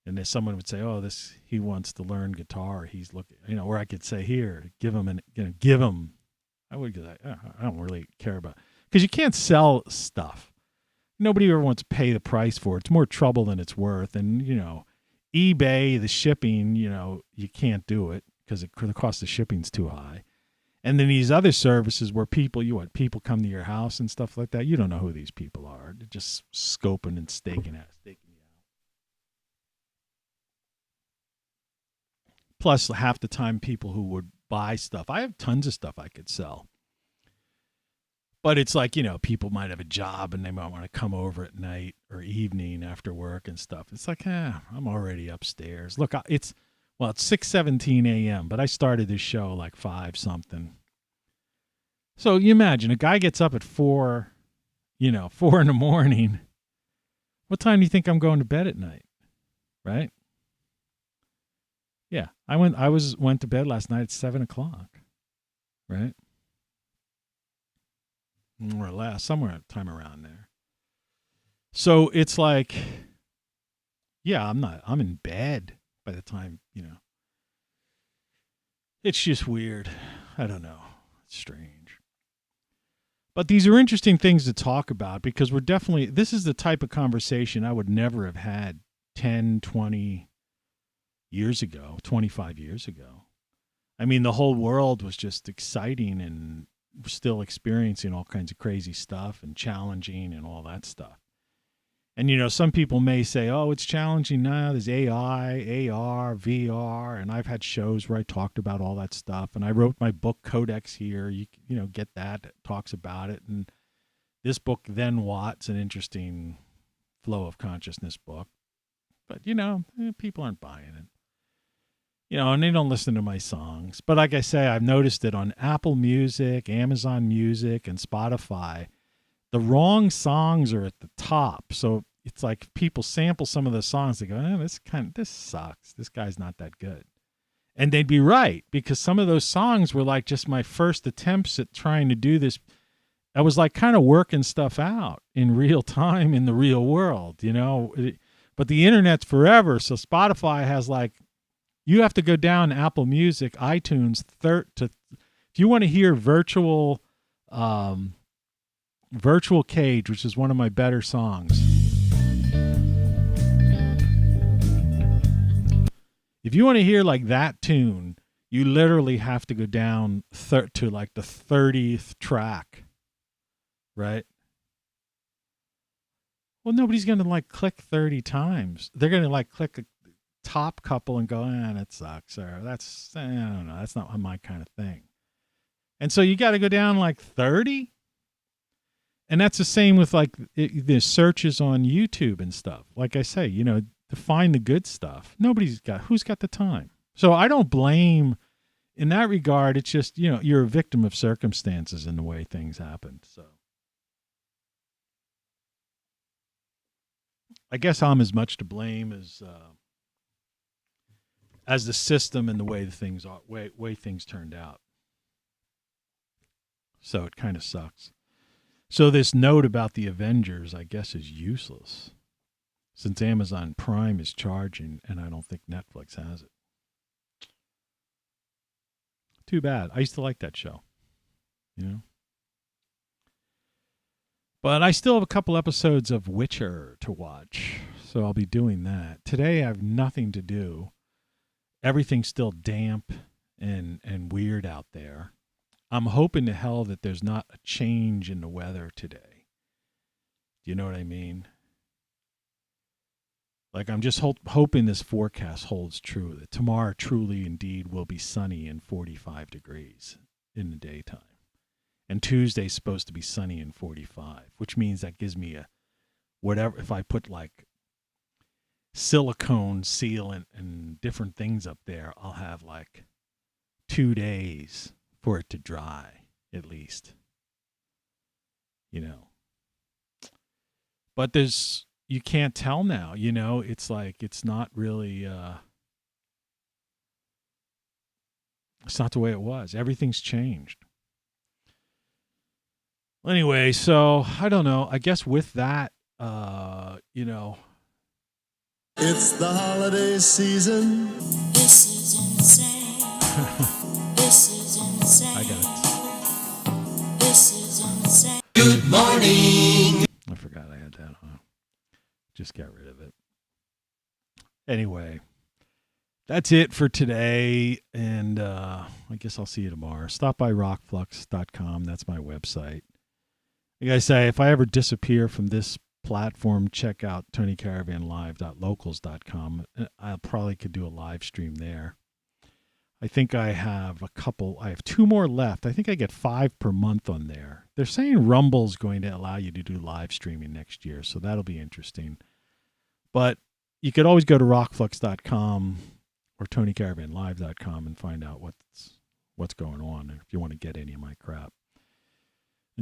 and then someone would say, oh, he wants to learn guitar. He's looking, or I could say, here, give him. I would, I don't really care about, because you can't sell stuff. Nobody ever wants to pay the price for it. It's more trouble than it's worth. And, eBay, the shipping, you can't do it because the cost of shipping's too high. And then these other services where people come to your house and stuff like that. You don't know who these people are. They're just scoping and staking you out. Plus, half the time, people who would buy stuff. I have tons of stuff I could sell. But it's like, people might have a job and they might want to come over at night or evening after work and stuff. It's like, I'm already upstairs. Look, it's 6:17 a.m., but I started this show like 5 something. So you imagine a guy gets up at 4 in the morning. What time do you think I'm going to bed at night? Right? Yeah, I went to bed last night at 7:00, right? More or less, somewhere time around there. So it's like, yeah, I'm in bed by the time, It's just weird. I don't know. It's strange. But these are interesting things to talk about, because this is the type of conversation I would never have had 10, 20 years ago, 25 years ago. I mean, the whole world was just exciting, and we're still experiencing all kinds of crazy stuff and challenging and all that stuff. And, some people may say, oh, it's challenging now. There's AI, AR, VR. And I've had shows where I talked about all that stuff. And I wrote my book, Codex, here. You get that. It talks about it. And this book, Then What's an interesting flow of consciousness book. But, people aren't buying it. And they don't listen to my songs. But like I say, I've noticed it on Apple Music, Amazon Music, and Spotify. The wrong songs are at the top. So it's like people sample some of the songs. They go, this sucks. This guy's not that good. And they'd be right, because some of those songs were like just my first attempts at trying to do this. I was like kind of working stuff out in real time in the real world, But the internet's forever. So Spotify has you have to go down Apple Music, iTunes, if you want to hear Virtual Cage, which is one of my better songs. If you want to hear that tune, you literally have to go down to the 30th track, right? Well, nobody's going to click 30 times. They're going to click a top couple and go, that sucks, or I don't know, that's not my kind of thing. And so you got to go down like 30. And that's the same with like the searches on YouTube and stuff. Like I say, to find the good stuff, who's got the time? So I don't blame in that regard. It's just, you're a victim of circumstances and the way things happen. So I guess I'm as much to blame as the system and the way things turned out. So it kind of sucks. So this note about the Avengers, I guess, is useless since Amazon Prime is charging and I don't think Netflix has it. Too bad. I used to like that show, But I still have a couple episodes of Witcher to watch, so I'll be doing that. Today I have nothing to do. Everything's still damp and weird out there. I'm hoping to hell that there's not a change in the weather today. Do you know what I mean? Like I'm just hoping this forecast holds true, that tomorrow truly indeed will be sunny and 45 degrees in the daytime. And Tuesday's supposed to be sunny and 45, which means that gives me whatever, if I put like silicone sealant and different things up there, I'll have like 2 days for it to dry, at least. But you can't tell now, it's like, it's not really, it's not the way it was. Everything's changed. Anyway, so I don't know. I guess with that, It's the holiday season. This is insane. This is insane. I got it. This is insane. Good morning. I forgot I had that on. Just got rid of it. Anyway, that's it for today. And I guess I'll see you tomorrow. Stop by ROCKFLUX.com. That's my website. Like I say, if I ever disappear from this platform, check out TonyCaravanLive.locals.com. I probably could do a live stream there. I think I have 2 more left. I think I get 5 per month on there. They're saying Rumble's going to allow you to do live streaming next year, so that'll be interesting. But you could always go to ROCKFLUX.com or TonyCaravanLive.com and find out what's going on if you want to get any of my crap.